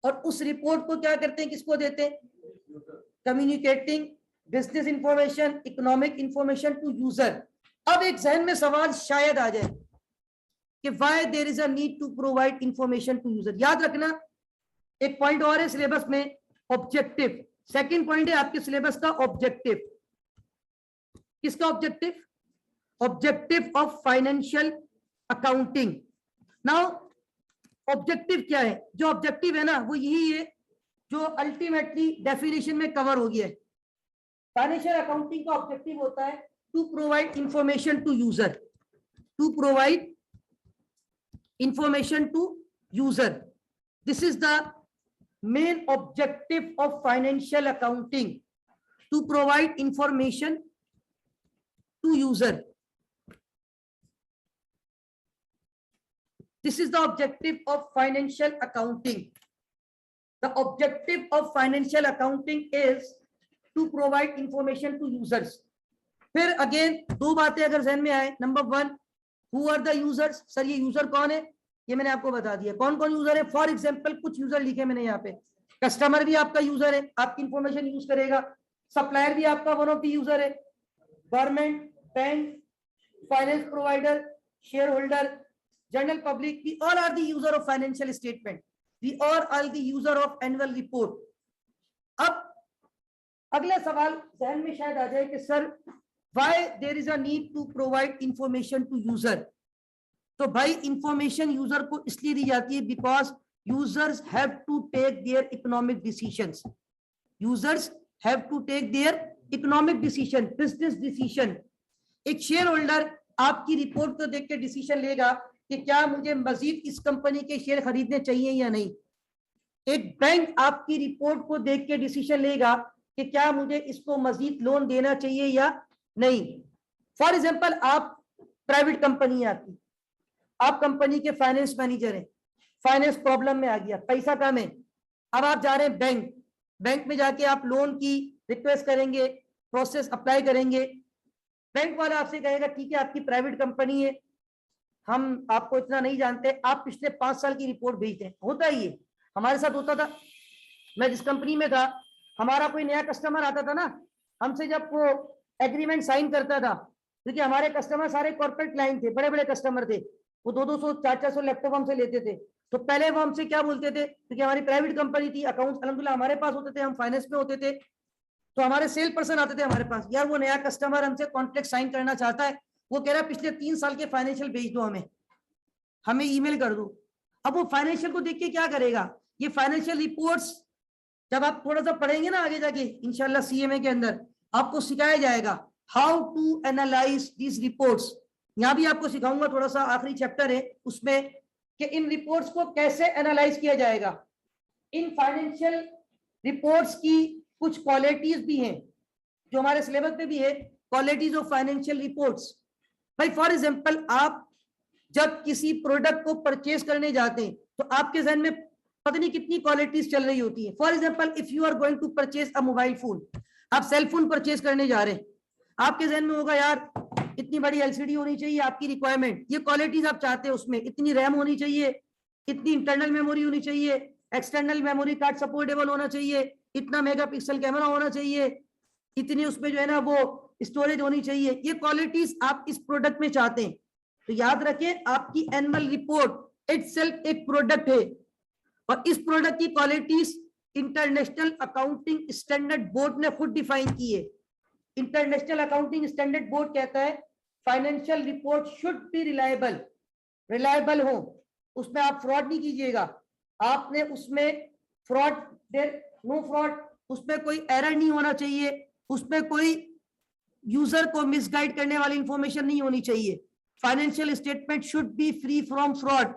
और उस रिपोर्ट को क्या करते हैं, किसको देते हैं? Communicating business information, economic information to user. अब एक जहन में सवाल शायद आ जाए कि why there is a need to provide information to user. याद रखना, एक पॉइंट और है सिलेबस में, ऑब्जेक्टिव। सेकंड पॉइंट है आपके सिलेबस का ऑब्जेक्टिव। किसका objective? Objective of financial accounting. Now objective क्या है? जो ऑब्जेक्टिव है ना वो यही है जो अल्टीमेटली डेफिनेशन में कवर हो गया है। फाइनेंशियल अकाउंटिंग का ऑब्जेक्टिव होता है to provide information to user, to provide information to user. This is the main objective of financial accounting, to provide information to user. This is the objective of financial accounting. The objective of financial accounting is to provide information to users. फिर again दो बातें अगर जहन में आए, number one, who are the users? Sir ये user कौन है? ये मैंने आपको बता दिया कौन कौन यूजर है। फॉर एग्जांपल कुछ यूजर लिखे मैंने यहाँ पे, कस्टमर भी आपका यूजर है, आपकी इंफॉर्मेशन यूज करेगा। सप्लायर भी आपका वन ऑफ द यूजर है। Government, bank, finance provider, share holder, general public, we all are the user of financial statement, we all are the user of annual report. अब अगला सवाल ध्यान में शायद आ जाए कि sir why there is a need to provide information to user? तो भाई इंफॉर्मेशन यूजर को इसलिए दी जाती है because users have to take their economic decisions, users have to take their economic decision, business decision. एक शेयर होल्डर आपकी report को देख के डिसीजन लेगा कि क्या मुझे मजीद इस कंपनी के शेयर खरीदने चाहिए या नहीं। एक बैंक आपकी रिपोर्ट को देख के डिसीजन लेगा कि क्या मुझे इसको मजीद लोन देना चाहिए या नहीं। फॉर एग्जांपल आप प्राइवेट कंपनी है आपकी, आप कंपनी के फाइनेंस मैनेजर हैं, फाइनेंस प्रॉब्लम में आ गया, पैसा कम है, अब आप जा रहे हैं बैंक, बैंक में जाके आप लोन की रिक्वेस्ट करेंगे, प्रोसेस अप्लाई करेंगे। बैंक वाला आपसे कहेगा ठीक है आपकी प्राइवेट कंपनी है, हम आपको इतना नहीं जानते, आप पिछले 5 साल की रिपोर्ट भेज दें। होता ही है, हमारे साथ होता था। मैं जिस कंपनी में था, हमारा कोई नया कस्टमर आता था ना, हमसे जब वो एग्रीमेंट साइन करता था, क्योंकि हमारे कस्टमर सारे कॉर्पोरेट क्लाइंट थे, बड़े बड़े कस्टमर थे, वो 200 400 लैपटॉप हमसे लेते थे। तो पहले वो हमसे क्या बोलते थे, क्योंकि हमारी प्राइवेट कंपनी थी, अकाउंट्स अल्हम्दुलिल्लाह हमारे पास होते थे, हम फाइनेंस में होते थे, तो हमारे सेल पर्सन आते थे हमारे पास, यार वो नया कस्टमर हमसे कॉन्ट्रैक्ट साइन करना चाहता है, वो कह रहा है पिछले 3 साल के फाइनेंशियल भेज दो, हमें ईमेल कर दो। अब वो फाइनेंशियल को देख के क्या करेगा, ये फाइनेंशियल रिपोर्ट्स जब आप थोड़ा सा पढ़ेंगे ना आगे जाके इंशाल्लाह सीएमए के अंदर आपको सिखाया जाएगा how to analyse these reports. यहाँ भी आपको सिखाऊंगा, थोड़ा सा आखिरी चैप्टर है उसमें, कि इन रिपोर्ट्स को कैसे एनालाइज किया जाएगा। इन फाइनेंशियल रिपोर्ट्स की कुछ क्वालिटीज भी हैं जो हमारे सिलेबस में भी है, क्वालिटीज ऑफ फाइनेंशियल रिपोर्ट्स। भाई फॉर एग्जांपल आप जब किसी प्रोडक्ट को परचेज करने जाते हैं तो आपके जहन में पता नहीं कितनी क्वालिटीज चल रही होती है। For example if you are going to purchase a mobile phone, आप सेल फोन परचेज करने जा रहे हैं, आपके जहन में होगा यार इतनी बड़ी एलसीडी होनी चाहिए, आपकी रिक्वायरमेंट, ये क्वालिटीज आप चाहते हैं, उसमें इतनी रैम होनी चाहिए, इतनी इंटरनल मेमोरी होनी चाहिए, एक्सटर्नल मेमोरी कार्ड सपोर्टेबल होना चाहिए, इतना मेगापिक्सल कैमरा होना चाहिए, इतनी उसमें जो है ना वो स्टोरेज होनी चाहिए, ये क्वालिटीज आप इस प्रोडक्ट में चाहते हैं। तो याद रखें आपकी एनुअल रिपोर्ट इटसेल्फ एक प्रोडक्ट है और इस प्रोडक्ट की qualities international accounting standard board ने खुद डिफाइन की है। इंटरनेशनल अकाउंटिंग स्टैंडर्ड बोर्ड कहता है financial report should be reliable, reliable हो, उसमें आप फ्रॉड नहीं कीजिएगा, आपने उसमें फ्रॉड नो फ्रॉड, उसमें कोई एरर नहीं होना चाहिए, उसमें कोई यूजर को मिसगाइड करने वाली इंफॉर्मेशन नहीं होनी चाहिए। Financial statement should B free from fraud,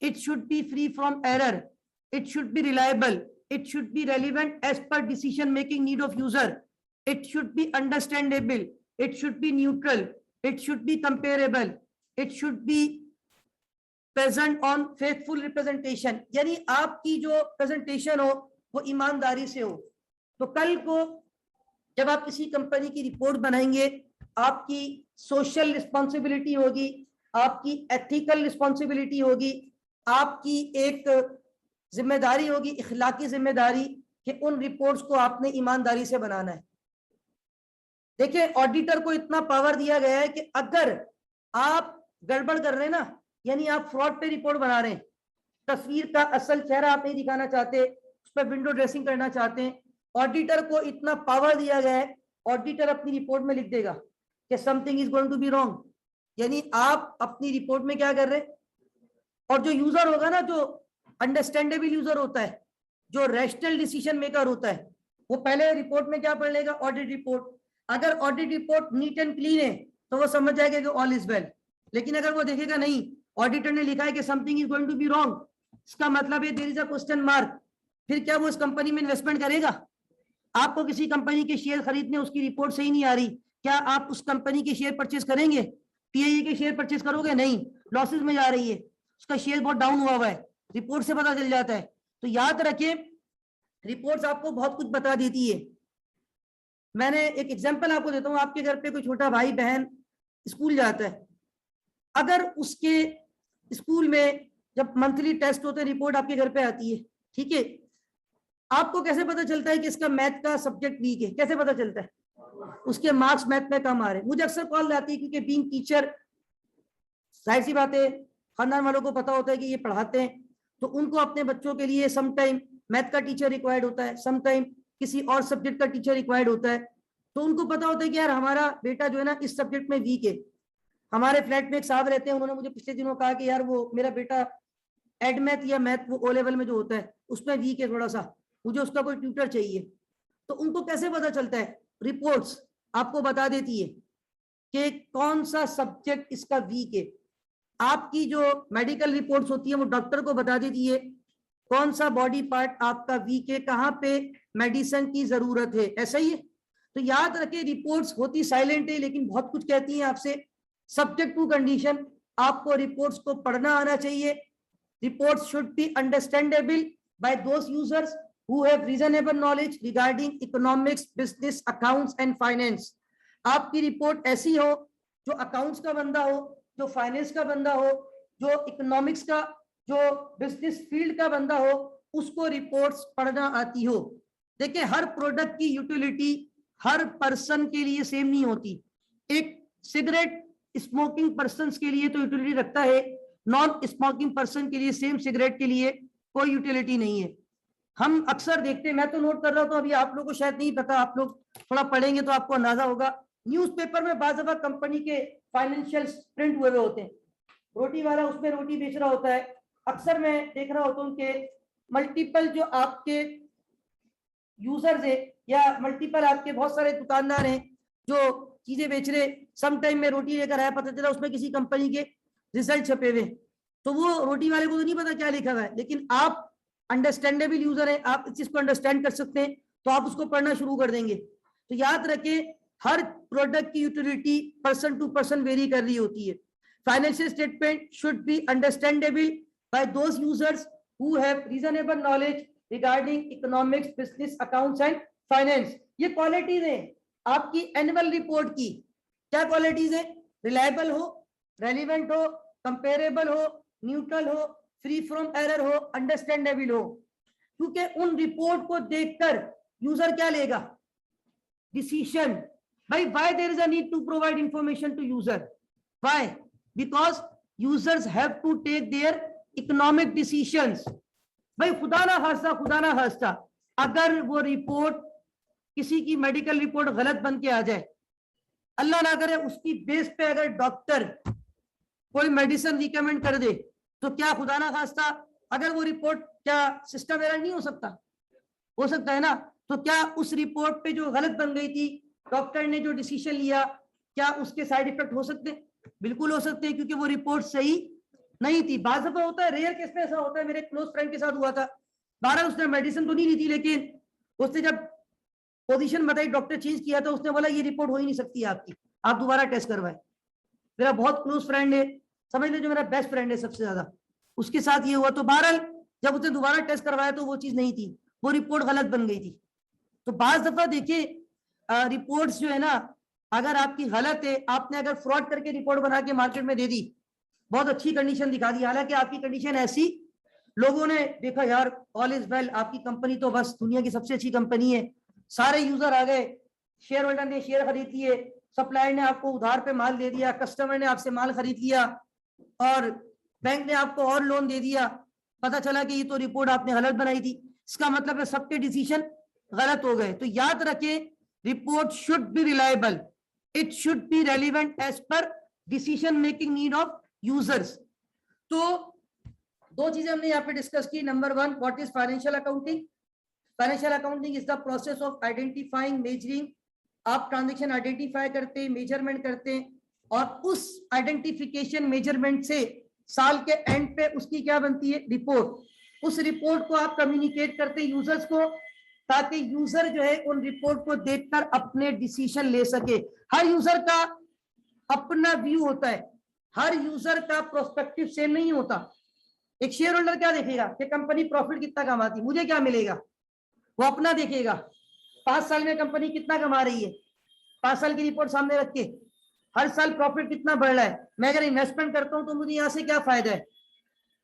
it should B free from error, it should be reliable, it should be relevant as per decision making need of user, it should be understandable, it should be neutral, it should be comparable, it should be present on faithful representation। यानी आपकी जो presentation हो वो ईमानदारी से हो। तो कल को जब आप किसी कंपनी की रिपोर्ट बनाएंगे, आपकी सोशल रिस्पॉन्सिबिलिटी होगी, आपकी एथिकल रिस्पॉन्सिबिलिटी होगी, आपकी एक जिम्मेदारी होगी, इखलाकी जिम्मेदारी, कि उन रिपोर्ट्स को आपने ईमानदारी से बनाना है। देखिए ऑडिटर को इतना पावर दिया गया है कि अगर आप गड़बड़ कर रहे हैं ना, यानी आप फ्रॉड पे रिपोर्ट बना रहे हैं, तस्वीर का असल चेहरा आप नहीं दिखाना चाहते, उस पर विंडो ड्रेसिंग करना चाहते हैं, ऑडिटर को इतना पावर दिया गया है, ऑडिटर अपनी रिपोर्ट में लिख देगा कि something is going to be wrong, यानी आप अपनी रिपोर्ट में क्या कर रहे हैं। और जो यूजर होगा ना, जो अंडरस्टैंडेबल यूजर होता है, जो रैशनल डिसीजन मेकर होता है, वो पहले रिपोर्ट में क्या पढ़ लेगा, ऑडिट रिपोर्ट। अगर audit report neat and clean है तो वो समझ जाएगा कि ऑल इज वेल, लेकिन अगर वो देखेगा नहीं ऑडिटर ने लिखा है कि something is going to be wrong, इसका मतलब है there is a question mark, फिर क्या वो इस कंपनी में इन्वेस्टमेंट करेगा। आपको किसी कंपनी के शेयर खरीदने, उसकी रिपोर्ट सही नहीं आ रही, क्या आप उस कंपनी के शेयर परचेज करेंगे, पीआईए के शेयर परचेज करोगे, नहीं, लॉसेज में जा रही है, उसका शेयर बहुत डाउन हुआ है, रिपोर्ट से पता चल जाता है। तो याद रखें रिपोर्ट्स आपको बहुत कुछ बता देती है। मैंने एक एग्जांपल आपको देता हूं, आपके घर पे कोई छोटा भाई बहन स्कूल जाता है, अगर उसके स्कूल में जब मंथली टेस्ट होते हैं, रिपोर्ट आपके घर पे आती है, ठीक है, आपको कैसे पता चलता है कि इसका मैथ का सब्जेक्ट वीक है, कैसे पता चलता है, उसके मार्क्स मैथ में कम आ रहे हैं। मुझे अक्सर कॉल आती है क्योंकि बीइंग टीचर, जाहिर सी बात है खानदान वालों को पता होता है कि ये पढ़ाते हैं, तो उनको अपने बच्चों के लिए सम टाइम मैथ का टीचर रिक्वायर्ड होता है, सम टाइम किसी और सब्जेक्ट का टीचर रिक्वायर्ड होता है। तो उनको पता होता है कि यार हमारा बेटा जो है ना इस सब्जेक्ट में वीक है। हमारे फ्लैट में एक साहब रहते हैं, उन्होंने मुझे पिछले दिनों कहा कि यार वो मेरा बेटा एड मैथ या मैथ वो ओ लेवल में जो होता है उसमें वीक है थोड़ा सा, मुझे उसका कोई ट्यूटर चाहिए। तो उनको कैसे पता चलता है, रिपोर्ट्स आपको बता देती है कि कौन सा सब्जेक्ट इसका वीक है। आपकी जो मेडिकल रिपोर्ट्स होती है वो डॉक्टर को बता देती है कौन सा बॉडी पार्ट आपका वीक है, कहाँ पे मेडिसिन की जरूरत है, ऐसा ही है। तो याद रखें रिपोर्ट्स होती साइलेंट है लेकिन बहुत कुछ कहती हैं आपसे। सब्जेक्ट टू कंडीशन, आपको रिपोर्ट्स को पढ़ना आना चाहिए। Reports should be understandable by those users who have reasonable knowledge regarding economics, business, accounts and finance. आपकी रिपोर्ट ऐसी हो जो अकाउंट्स का बंदा हो, जो फाइनेंस का बंदा हो, जो इकोनॉमिक्स का, जो बिजनेस फील्ड का बंदा हो, उसको रिपोर्ट्स पढ़ना आती हो। देखिए हर प्रोडक्ट की यूटिलिटी हर पर्सन के लिए सेम नहीं होती। एक सिगरेट स्मोकिंग पर्सन के लिए तो यूटिलिटी रखता है, नॉन स्मोकिंग पर्सन के लिए सेम सिगरेट के लिए कोई यूटिलिटी नहीं है। हम अक्सर देखते हैं, मैं तो नोट कर रहा हूं, अभी आप लोगों को शायद नहीं पता, आप लोग थोड़ा पढ़ेंगे तो आपको अंदाजा होगा। न्यूज़पेपर में बाज़ दफा कंपनी के फाइनेंशियल प्रिंट हुए होते हैं, रोटी वाला उसमें रोटी बेच रहा होता है, अक्सर मैं देख रहा होता हूँ कि मल्टीपल जो आपके यूजर्स है या मल्टीपल आपके बहुत सारे दुकानदार हैं जो चीजें बेच रहे, सम टाइम में रोटी लेकर आया, पता चला उसमें किसी कंपनी के रिजल्ट छपे हुए, तो वो रोटी वाले को तो नहीं पता क्या लिखा हुआ है, लेकिन आप अंडरस्टैंडेबल यूजर है, आप इस चीज को अंडरस्टैंड कर सकते हैं, तो आप उसको पढ़ना शुरू कर देंगे। तो याद रखें, हर प्रोडक्ट की utility person to person vary कर रही होती है। Financial statement should be understandable by those users who have reasonable knowledge regarding economics, business, accounts and finance. ये क्वालिटीज है आपकी एनुअल रिपोर्ट की। क्या क्वालिटीज है? रिलायबल हो, रेलिवेंट हो, कंपेरेबल हो, न्यूट्रल हो, फ्री फ्रॉम एरर हो, अंडरस्टैंडेबल हो। क्योंकि उन रिपोर्ट को देखकर यूजर क्या लेगा? डिसीजन। भाई why there is a need to provide information to user? Why? Because users have to take their economic decisions. भाई खुदा ना खास्ता अगर वो रिपोर्ट किसी की मेडिकल रिपोर्ट गलत बन के आ जाए, अल्लाह ना करे उसकी बेस पे अगर डॉक्टर कोई मेडिसिन रिकमेंड कर दे, तो क्या खुदा ना खास्ता अगर वो रिपोर्ट, क्या सिस्टम एरर नहीं हो सकता? हो सकता है ना। तो क्या उस रिपोर्ट पे जो गलत बन गई थी, डॉक्टर ने जो डिसीजन लिया, क्या उसके साइड इफेक्ट हो सकते? बिल्कुल हो सकते हैं, क्योंकि वो रिपोर्ट सही नहीं थी। बात दफा होता है, रेयर केस में ऐसा होता है, मेरे क्लोज फ्रेंड के साथ हुआ था। बहरहाल उसने मेडिसिन तो नहीं ली थी, लेकिन उसने जब पोजीशन बताई, डॉक्टर चेंज किया, तो उसने बोला ये रिपोर्ट हो ही नहीं सकती आपकी, आप दोबारा टेस्ट करवाए। मेरा बहुत क्लोज फ्रेंड है, समझ लो जो मेरा बेस्ट फ्रेंड है सबसे ज्यादा, उसके साथ ये हुआ। तो बहरहाल जब उसने दोबारा टेस्ट करवाया तो वो चीज नहीं थी, वो रिपोर्ट गलत बन गई थी। तो बाज दफा देखिए रिपोर्ट्स जो है ना, अगर आपकी गलत है, आपने अगर फ्रॉड करके रिपोर्ट बना के मार्केट में दे दी, बहुत अच्छी कंडीशन दिखा दी, हालांकि आपकी कंडीशन ऐसी, लोगों ने देखा यार ऑल इज वेल, आपकी कंपनी तो बस दुनिया की सबसे अच्छी कंपनी है, सारे यूजर आ गए, शेयर होल्डर ने शेयर खरीद लिए, सप्लायर ने आपको उधार पे माल दे दिया, कस्टमर ने आपसे माल खरीद लिया, और बैंक ने आपको और लोन दे दिया, पता चला कि ये तो रिपोर्ट आपने गलत बनाई थी। इसका मतलब है सबके डिसीजन गलत हो गए। तो याद रखें, report should be reliable, it should be relevant as per decision making need of users. तो दो चीजें हमने यहाँ पे डिस्कस की। Number one, what is financial accounting? Financial accounting is the process of identifying, measuring. आप ट्रांजेक्शन आइडेंटिफाई करते हैं, मेजरमेंट करते हैं, और उस आइडेंटिफिकेशन मेजरमेंट से साल के एंड पे उसकी क्या बनती है? रिपोर्ट। उस रिपोर्ट को आप कम्युनिकेट करते हैं यूजर्स को, ताकि यूजर जो है उन रिपोर्ट को देखकर अपने डिसीजन ले सके। हर यूजर का अपना व्यू होता है, हर यूजर का प्रोस्पेक्टिव सेम नहीं होता। एक शेयर होल्डर क्या देखेगा कि कंपनी प्रॉफिट कितना कमाती, मुझे क्या मिलेगा, वो अपना देखेगा। 5 साल में कंपनी कितना कमा रही है, 5 साल की रिपोर्ट सामने रख के, हर साल प्रॉफिट कितना बढ़ रहा है, मैं अगर इन्वेस्टमेंट करता हूं तो मुझे यहां से क्या फायदा है।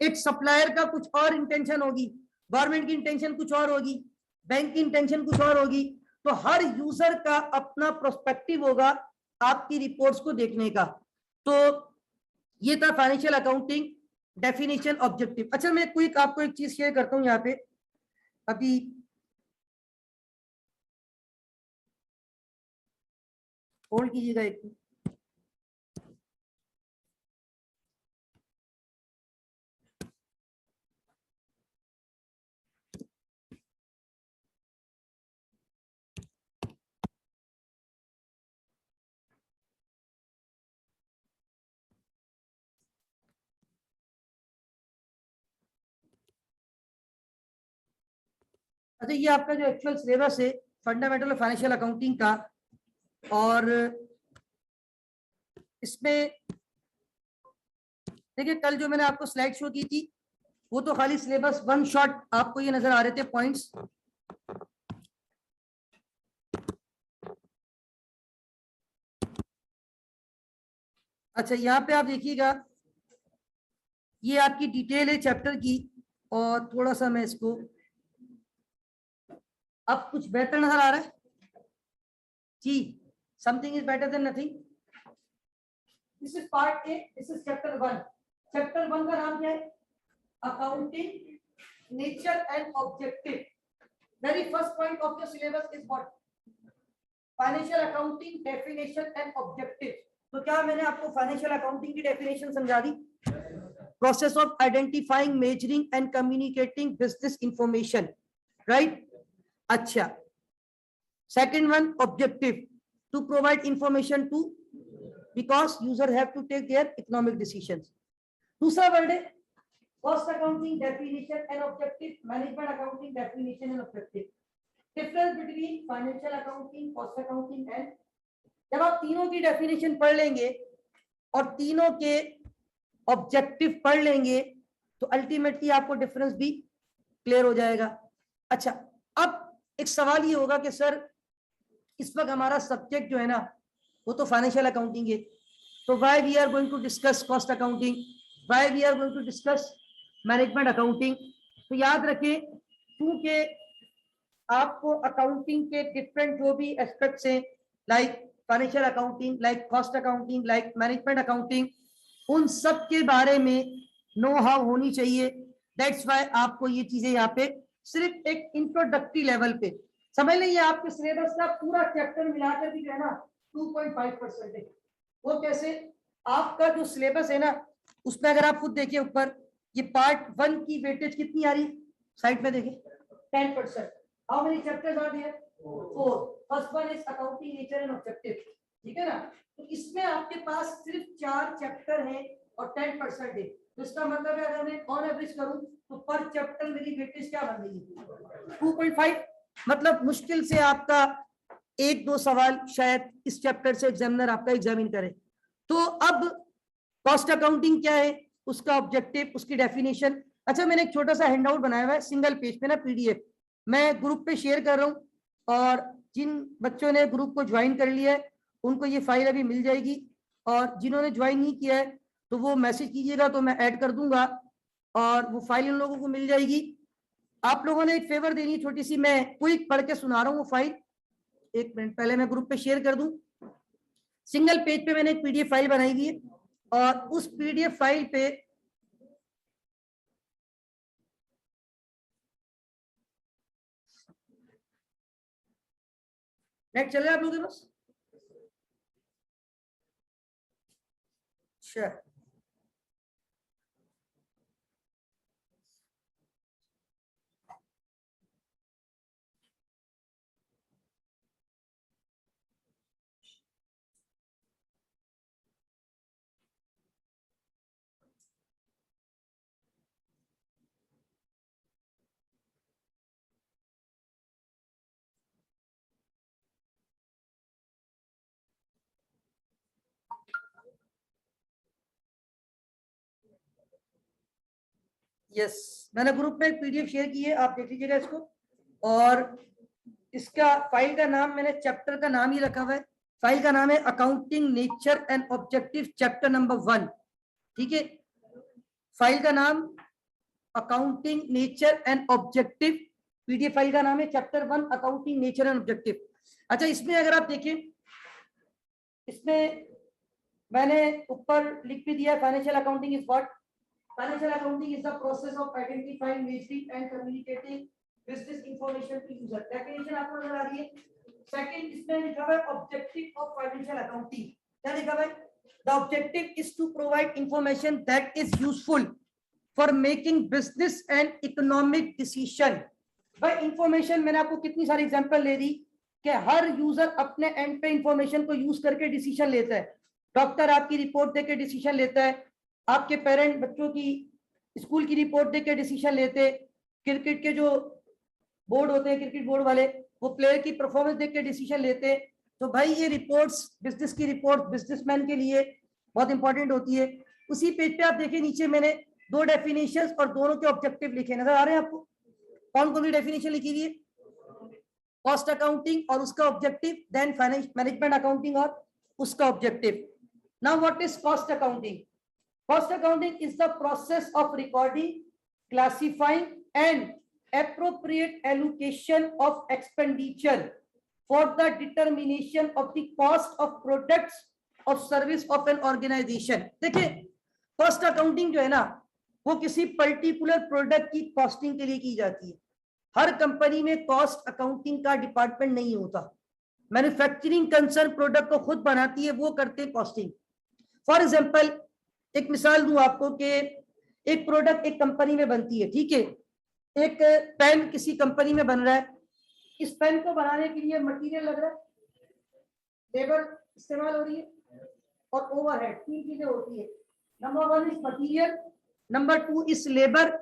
एक सप्लायर का कुछ और इंटेंशन होगी, गवर्नमेंट की इंटेंशन कुछ और होगी, बैंक की इंटेंशन कुछ और होगी। तो हर यूजर का अपना प्रोस्पेक्टिव होगा आपकी रिपोर्ट्स को देखने का। तो ये था फाइनेंशियल अकाउंटिंग डेफिनेशन, ऑब्जेक्टिव। अच्छा, मैं क्विक आपको एक चीज शेयर करता हूं यहाँ पे, अभी होल्ड कीजिएगा एक। अच्छा, ये आपका जो एक्चुअल सिलेबस है फंडामेंटल ऑफ फाइनेंशियल अकाउंटिंग का, और इसमें देखिए कल जो मैंने आपको स्लाइड शो की थी, वो तो खाली सिलेबस वन शॉट आपको ये नजर आ रहे थे पॉइंट्स। अच्छा, यहाँ पे आप देखिएगा, ये आपकी डिटेल है चैप्टर की, और थोड़ा सा मैं इसको, अब कुछ बेहतर नजर आ रहा है जी? Something is better than nothing. This is part A, this is chapter 1। Chapter 1 का नाम क्या है? Accounting, nature and objective. Very first point of the syllabus is what? Financial accounting definition and objective. तो क्या मैंने आपको फाइनेंशियल अकाउंटिंग की definition समझा दी? process of identifying, measuring and communicating business information, right? अच्छा, second one, objective, to provide information to, because user have to take their economic decisions. दूसरा word है cost accounting definition and objective, management accounting definition and objective. Difference between financial accounting, cost accounting and, जब आप तीनों की definition पढ़ लेंगे और तीनों के ऑब्जेक्टिव पढ़ लेंगे तो अल्टीमेटली आपको डिफरेंस भी क्लियर हो जाएगा. अच्छा, अब एक सवाल ये होगा कि सर इस वक्त हमारा सब्जेक्ट जो है ना वो तो फाइनेंशियल अकाउंटिंग है, तो why we are going to discuss cost accounting, why we are going to discuss management accounting. तो याद रखें, क्योंकि आपको अकाउंटिंग के डिफरेंट जो भी एस्पेक्ट्स हैं, like financial accounting, like cost accounting, like management accounting, उन सब के बारे में नो हाउ होनी चाहिए. दैट्स व्हाई आपको ये चीजें यहाँ पे सिर्फ एक इंट्रोडक्टरी लेवल पे समझ लें. ये आपके सिलेबस का पूरा चैप्टर मिलाकर भी जो है ना 2.5% है. वो कैसे? आपका जो सिलेबस है ना उसमें अगर आप खुद देखिए ऊपर, ये पार्ट 1 की वेटेज कितनी आ रही, साइड में देखिए 10%. How many chapters are there? 4. First one is accounting nature and objective, ठीक है ना. तो इसमें आपके पास सिर्फ 4 चैप्टर हैं और 10% है. तो इसका मतलब है अगर मैं ऑन एवरेज करूं तो पर चैप्टर मेरी वेटेज क्या बन रही है? 2.5. मतलब मुश्किल से आपका 1-2 सवाल शायद इस चैप्टर से एग्जामिनर आपका एग्जामिन करे. तो अब कॉस्ट अकाउंटिंग क्या है, उसका ऑब्जेक्टिव, उसकी डेफिनेशन. अच्छा, मैंने एक छोटा सा हैंडआउट बनाया हुआ है सिंगल पेज पे ना, पीडीएफ, मैं ग्रुप पे शेयर कर रहा हूँ और जिन बच्चों ने ग्रुप को ज्वाइन कर लिया है उनको ये फाइल अभी मिल जाएगी, और जिन्होंने ज्वाइन नहीं किया है तो वो मैसेज कीजिएगा तो मैं ऐड कर दूंगा और वो फाइल उन लोगों को मिल जाएगी. आप लोगों ने एक फेवर देनी है छोटी सी, मैं क्विक पढ़ के सुना रहा हूँ वो फाइल. 1 मिनट पहले मैं ग्रुप पे शेयर कर दूं. सिंगल पेज पे मैंने एक पीडीएफ फाइल बनाई हुई है और उस पीडीएफ फाइल पे नेट चल रहा है आप लोगों के पास? अच्छा, यस, मैंने ग्रुप में एक पीडीएफ शेयर की है, आप देख लीजिएगा इसको. और इसका फाइल का नाम, मैंने चैप्टर का नाम ही रखा हुआ है. फाइल का नाम है accounting nature and objective chapter number 1. ठीक है, फाइल का नाम accounting nature and objective, PDF file का नाम है chapter 1 accounting nature and objective. अच्छा, इसमें अगर आप देखिए, इसमें मैंने ऊपर लिख भी दिया financial accounting is what. Financial accounting is the process of identifying, measuring and communicating business information to user. Definition आपको नजर आ रही है. Second, इसमें लिखा हुआ है objective of financial accounting. क्या लिखा हुआ है? The objective is to provide information that is useful for making business and economic decision. भाई information मैंने आपको कितनी सारी एग्जांपल ले दी कि हर यूजर अपने एंड पे इंफॉर्मेशन को यूज करके डिसीजन लेता है. डॉक्टर आपकी रिपोर्ट देके डिसीजन लेता है, आपके पेरेंट बच्चों की स्कूल की रिपोर्ट देख के डिसीजन लेते, क्रिकेट के जो बोर्ड होते हैं, क्रिकेट बोर्ड वाले, वो प्लेयर की परफॉर्मेंस देख के डिसीजन लेते. तो भाई ये रिपोर्ट्स, बिजनेस की रिपोर्ट बिजनेसमैन के लिए बहुत इंपॉर्टेंट होती है. उसी पेज पे आप देखिए नीचे मैंने 2 डेफिनेशंस और दोनों के ऑब्जेक्टिव लिखे, नजर आ रहे हैं आपको? कौन कौन सी डेफिनेशन लिखी हुई है? कॉस्ट अकाउंटिंग और उसका objective, then finance management accounting और उसका objective. Now what is cost accounting? Cost accounting is the process of recording, classifying and appropriate allocation of expenditure for the determination of the cost of products or service of an organization. देखिए, cost accounting जो है ना वो किसी particular product की costing के लिए की जाती है. हर कंपनी में कॉस्ट अकाउंटिंग का डिपार्टमेंट नहीं होता. मैन्युफैक्चरिंग कंसर्न प्रोडक्ट को खुद बनाती है, वो करते हैं कॉस्टिंग. फॉर एग्जांपल एक मिसाल दूं आपको कि एक प्रोडक्ट एक कंपनी में बनती है, ठीक है, एक पेन किसी कंपनी में बन रहा है, इस पेन को बनाने के लिए मटेरियल लग रहा है, लेबर इस्तेमाल हो रही है और ओवरहेड, तीन चीजें होती है। Number 1 is material, number 2 is labour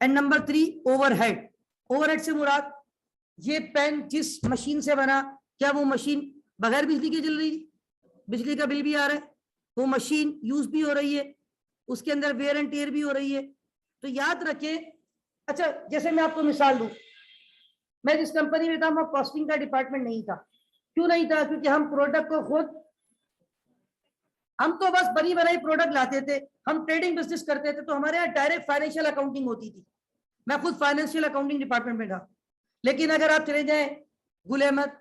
and number 3 overhead. Overhead से मुराद ये पेन जिस मशीन से बना, क्या वो मशीन बगैर बिजली के चल रही है, बिजली का बिल भी आ रहा है, वो मशीन यूज भी हो रही है, उसके अंदर वेयर एंड टेयर भी हो रही है। तो याद रखें, अच्छा जैसे मैं आपको मिसाल दूं, मैं जिस कंपनी में था वहां कॉस्टिंग का डिपार्टमेंट नहीं था। क्यों नहीं था? क्योंकि हम प्रोडक्ट को खुद, हम तो बस बनी बनाई प्रोडक्ट लाते थे, हम ट्रेडिंग बिजनेस करते थे, तो हमारे यहाँ डायरेक्ट फाइनेंशियल अकाउंटिंग होती थी। मैं खुद फाइनेंशियल अकाउंटिंग डिपार्टमेंट में था। लेकिन अगर आप चले जाएं गुल अहमद,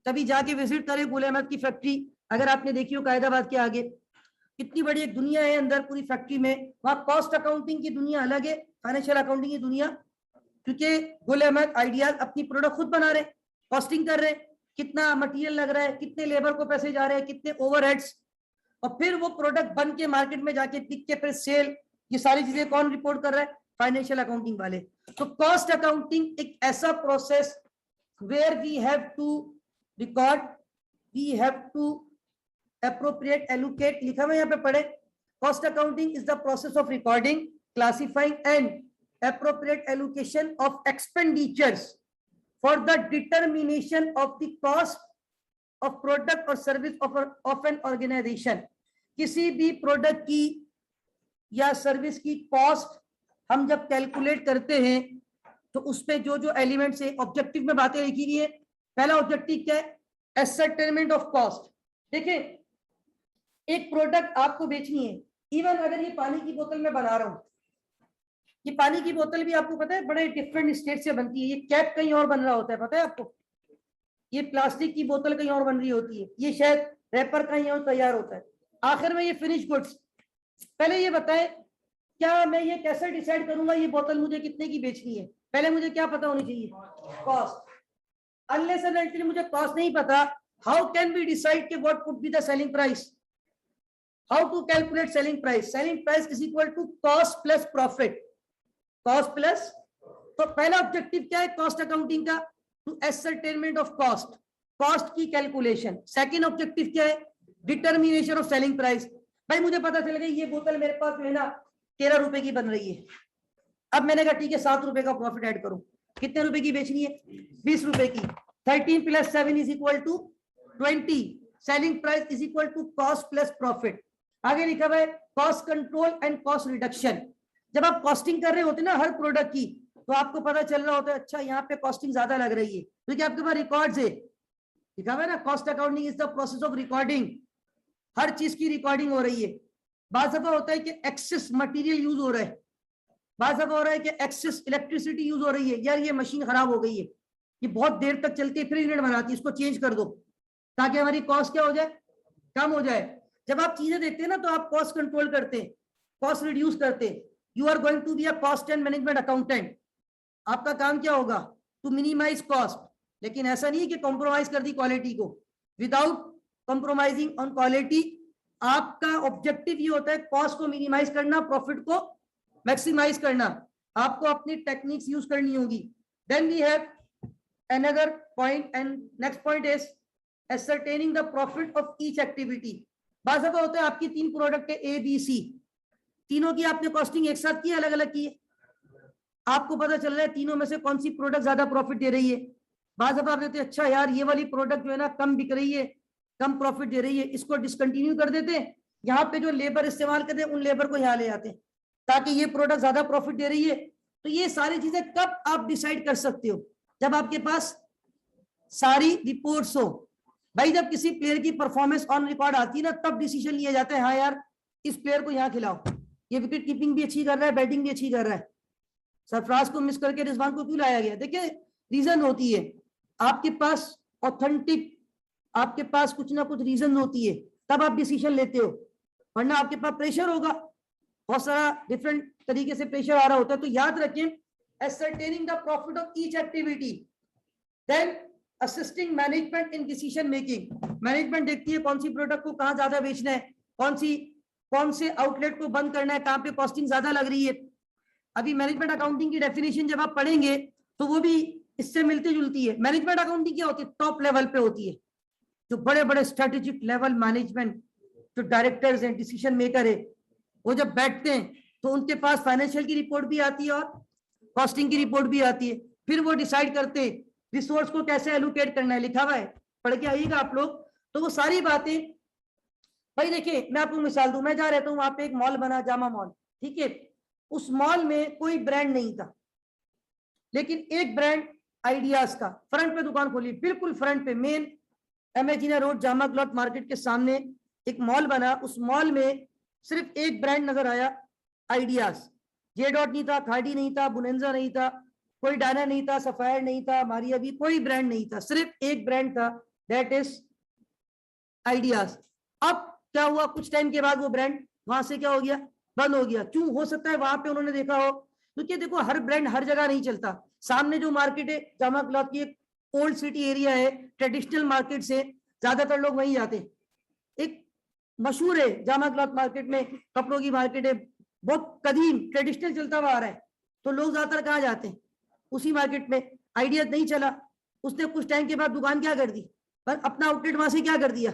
कभी जाके विजिट करें गुल अहमद की फैक्ट्री, अगर आपने देखी हो कायदाबाद के आगे, कितनी बड़ी एक दुनिया है अंदर पूरी फैक्ट्री में। वहां कॉस्ट अकाउंटिंग की दुनिया अलग है, फाइनेंशियल अकाउंटिंग की दुनिया, क्योंकि गुल अहमद आइडियाज अपनी प्रोडक्ट खुद बना रहे, कॉस्टिंग कर रहे, कितना मटेरियल लग रहा है, कितने लेबर को पैसे जा रहे हैं, कितने ओवरहेड्स, और फिर वो प्रोडक्ट बन के मार्केट में जाके बिक के फिर सेल, ये सारी चीजें कौन रिपोर्ट कर रहा है? फाइनेंशियल अकाउंटिंग वाले। तो कॉस्ट अकाउंटिंग एक ऐसा process where we have to record, we have to appropriate allocate, लिखा हुआ यहाँ पे पढ़े, cost accounting is the process of recording, classifying and appropriate allocation of expenditures for the determination of the cost of product or service of an organization। किसी भी product की या service की कॉस्ट हम जब कैलकुलेट करते हैं तो उसमें जो जो एलिमेंट्स है, ऑब्जेक्टिव में बातें लिखी हुई है। पहला ऑब्जेक्टिव क्या है? एसेटलमेंट ऑफ कॉस्ट। देखिए एक प्रोडक्ट आपको बेचनी है, इवन अगर ये पानी की बोतल में बना रहा हूं, ये पानी की बोतल भी आपको पता है बड़े डिफरेंट स्टेट से बनती है। ये कैप कहीं और बन रहा होता है, पता है आपको? ये प्लास्टिक की बोतल कहीं और बन रही होती है, ये शायद रैपर कहीं और तैयार होता है, आखिर में ये फिनिश गुड्स। पहले ये बताएं, क्या मैं ये कैसे डिसाइड करूंगा ये बोतल मुझे कितने की बेचनी है? पहले मुझे क्या पता होनी चाहिए? कॉस्ट। अनलेस एंड अनटिल मुझे कॉस्ट नहीं पता, हाउ कैन वी डिसाइड कि what would be the selling price? How to calculate selling price? Selling price is equal to cost plus profit. Cost plus, तो पहला ऑब्जेक्टिव क्या है cost accounting का? To एसरटेनमेंट of cost, cost की calculation. Second objective क्या है? Determination of selling price. भाई मुझे पता चल गया ये बोतल मेरे पास जो है ना 13 रुपए की बन रही है, अब मैंने कहा ठीक है 7 रुपए का प्रॉफिट ऐड करूं, कितने रुपए की बेचनी है? 20 रुपए की। 13 + 7 is equal to 20। Selling price is equal to cost plus profit. आगे लिखा हुआ है cost control and cost reduction. जब आप कॉस्टिंग कर रहे होते हैं ना हर प्रोडक्ट की, तो आपको पता चल रहा होता है अच्छा यहाँ पे कॉस्टिंग ज्यादा लग रही है, क्योंकि आपके पास रिकॉर्ड्स है, लिखा हुआ है ना cost accounting is the process of recording. हर चीज की रिकॉर्डिंग हो रही है। बात दफा होता है कि एक्सेस मटेरियल यूज हो रहा है, बात दफा हो रहा है कि एक्सेस इलेक्ट्रिसिटी यूज हो रही है, यार ये मशीन खराब हो गई है, ये बहुत देर तक चलती है, फिर यूनिट बनाती है, इसको चेंज कर दो ताकि हमारी कॉस्ट क्या हो जाए? कम हो जाए। जब आप चीजें देखते हैं ना तो आप कॉस्ट कंट्रोल करते हैं, कॉस्ट रिड्यूस करते हैं। You are going to be a cost and management accountant. आपका काम क्या होगा? To minimise cost. लेकिन ऐसा नहीं है कि कॉम्प्रोमाइज कर दी क्वालिटी को। विदाउट कॉम्प्रोमाइजिंग ऑन क्वालिटी, आपका ऑब्जेक्टिव ये होता है कॉस्ट को मिनिमाइज करना, प्रॉफिट को मैक्सिमाइज करना। आपको अपनी टेक्निक्स यूज करनी होगी। Then we have another point, and next point is ascertaining the profit of each activity। बात होता है आपकी 3 प्रोडक्ट है ए बी सी, तीनों की आपने कॉस्टिंग एक साथ की है, अलग अलग की है, आपको पता चल रहा है तीनों में से कौन सी प्रोडक्ट ज्यादा प्रॉफिट दे रही है। बात आप देते हैं अच्छा यार ये वाली प्रोडक्ट जो है ना कम बिक रही है, कम प्रॉफिट दे रही है, इसको डिसकंटिन्यू कर देते हैं। यहाँ पे जो लेबर इस्तेमाल करते हैं उन लेबर को यहाँ ले आते हैं ताकि ये प्रोडक्ट ज्यादा प्रॉफिट दे रही है। तो ये सारी चीजें कब आप डिसाइड कर सकते हो? जब आपके पास सारी रिपोर्ट्स हो। भाई जब किसी प्लेयर की परफॉर्मेंस ऑन रिकॉर्ड आती है ना तब डिसीजन लिया जाता है, हाँ यार इस प्लेयर को यहाँ खिलाओ, ये विकेट कीपिंग भी अच्छी कर रहा है, बैटिंग भी अच्छी कर रहा है, सरफराज को मिस करके रिजवान को क्यों लाया गया? देखिए रीजन होती है, आपके पास ऑथेंटिक, आपके पास कुछ ना कुछ रीजन होती है, तब आप डिसीजन लेते हो, वरना आपके पास प्रेशर होगा, बहुत सारा डिफरेंट तरीके से प्रेशर आ रहा होता है। तो याद रखें ascertaining the profit of each activity, then assisting management in decision making। Management देखती है कौन सी प्रोडक्ट को कहाँ ज्यादा बेचना है, कौन सी कौन से आउटलेट को बंद करना है, कहाँ पे कॉस्टिंग ज्यादा लग रही है। अभी मैनेजमेंट अकाउंटिंग की डेफिनेशन जब आप पढ़ेंगे तो वो भी इससे मिलती जुलती है। मैनेजमेंट अकाउंटिंग क्या होती है, टॉप लेवल पे होती है, जो बड़े बड़े स्ट्रेटेजिक लेवल मैनेजमेंट, जो डायरेक्टर्स हैं, डिसीजन मेकर है, वो जब बैठते हैं तो उनके पास फाइनेंशियल की रिपोर्ट भी आती है और कॉस्टिंग की रिपोर्ट भी आती है। फिर वो डिसाइड करते हैं रिसोर्स को कैसे एलोकेट करना है, लिखा हुआ है, पढ़ के आइएगा आप लोग। तो वो सारी बातें, भाई देखिए मैं आपको मिसाल दूं, मैं जहाँ रहता हूँ वहां पे एक मॉल बना, जामा मॉल, ठीक है। उस मॉल में कोई ब्रांड नहीं था, लेकिन एक ब्रांड आइडियाज का फ्रंट पे दुकान खोली, बिल्कुल फ्रंट पे मेन एमेजिना रोड जामा क्लॉथ मार्केट के सामने एक मॉल बना। उस मॉल में सिर्फ एक ब्रांड नजर आया, आइडियाज। जे डॉट नहीं था, खाड़ी नहीं था, बुनेंजा नहीं था, कोई डायना नहीं था, सफायर नहीं था, मारिया भी, कोई ब्रांड नहीं था, सिर्फ एक ब्रांड था, दैट इज आइडियाज। अब क्या हुआ, कुछ टाइम के बाद वो ब्रांड वहां से क्या हो गया, बंद हो गया। क्यों हो सकता है, वहां पे उन्होंने देखा हो, क्योंकि देखो हर ब्रांड हर जगह नहीं चलता। सामने जो मार्केट है जामा क्लॉथ की, एक ओल्ड सिटी एरिया है, ट्रेडिशनल मार्केट से ज्यादातर लोग वहीं जाते। एक मशहूर है जामा क्लॉथ मार्केट में, कपड़ों की मार्केट है, बहुत कदीम ट्रेडिशनल चलता हुआ आ रहा है, तो लोग ज्यादातर कहाँ जाते हैं, उसी मार्केट में। आइडिया नहीं चला, उसने कुछ टाइम के बाद दुकान क्या कर दी, पर अपना आउटलेट वहां से क्या कर दिया।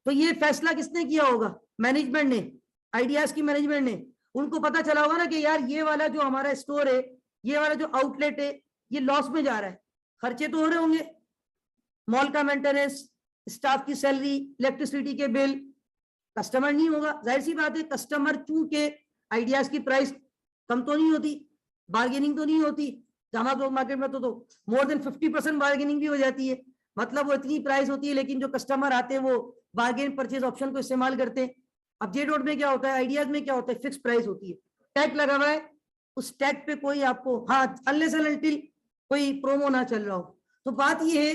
तो ये फैसला किसने किया होगा, मैनेजमेंट ने, आइडियाज की मैनेजमेंट ने। उनको पता चला होगा ना कि यार ये वाला जो हमारा स्टोर है, ये वाला जो आउटलेट है, ये लॉस में जा रहा है, खर्चे तो हो रहे होंगे, मॉल का मेंटेनेंस, स्टाफ की सैलरी, इलेक्ट्रिसिटी के बिल, कस्टमर नहीं होगा, जाहिर सी बात है। कस्टमर चूंकि आइडियाज की प्राइस कम तो नहीं होती, बार्गेनिंग तो नहीं होती, जामा क्लॉथ मार्केट में तो मोर देन 50% बार्गेनिंग भी हो जाती है, मतलब वो इतनी प्राइस होती है, लेकिन जो कस्टमर आते हैं वो बार्गेन परचेज ऑप्शन को इस्तेमाल करते हैं। अब जे डॉट में क्या होता है, आइडियाज में क्या होता है, फिक्स प्राइस होती है, टैग लगा हुआ है, उस टैग पे कोई आपको, हाँ अनलेस एंड अनटिल कोई प्रोमो ना चल रहा हो। तो बात ये है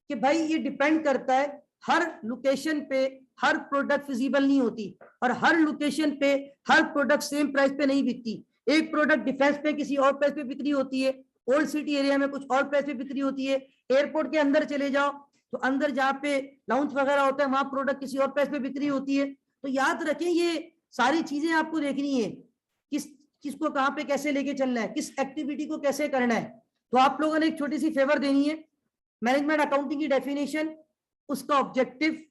कि भाई ये डिपेंड करता है, हर लोकेशन पे हर प्रोडक्ट फिजिबल नहीं होती, और हर लोकेशन पे हर प्रोडक्ट सेम प्राइस पे नहीं बिकती। एक प्रोडक्ट डिफेंस पे किसी और प्राइस पे बिक्री होती है, ओल्ड सिटी एरिया में कुछ और प्राइस पे बिक्री होती है, एयरपोर्ट के अंदर चले जाओ तो अंदर जहाँ पे लाउंज वगैरह होता है वहां प्रोडक्ट किसी और प्राइस पे बिक्री होती है। तो याद रखें ये सारी चीजें आपको देखनी है, किसको कहाँ पे कैसे लेके चलना है, किस एक्टिविटी को कैसे करना है। तो आप लोगों ने एक छोटी सी फेवर देनी है, मैनेजमेंट अकाउंटिंग की डेफिनेशन, उसका ऑब्जेक्टिव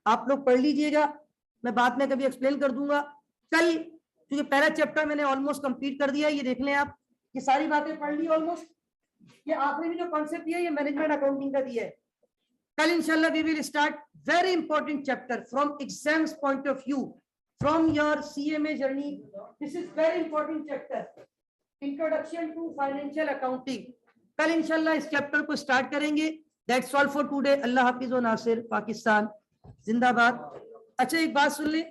आप लोग पढ़ लीजिएगा, मैं बाद में कभी एक्सप्लेन कर दूंगा। कल क्योंकि पहला चैप्टर मैंने ऑलमोस्ट कंप्लीट कर दिया, ये देख लें आप, ये सारी बातें पढ़ ली ऑलमोस्ट। ये आखिरी में जो कॉन्सेप्ट दिया ये मैनेजमेंट अकाउंटिंग का दिया है। कल इंशाल्लाह we will start very important chapter from exams point of view, from your CMA journey, this is very important chapter, introduction to financial accounting. कल इंशाल्लाह इस चैप्टर को स्टार्ट करेंगे। That's all for today. Allah हाफिज व नासिर, पाकिस्तान जिंदाबाद। अच्छा एक बात सुन ले,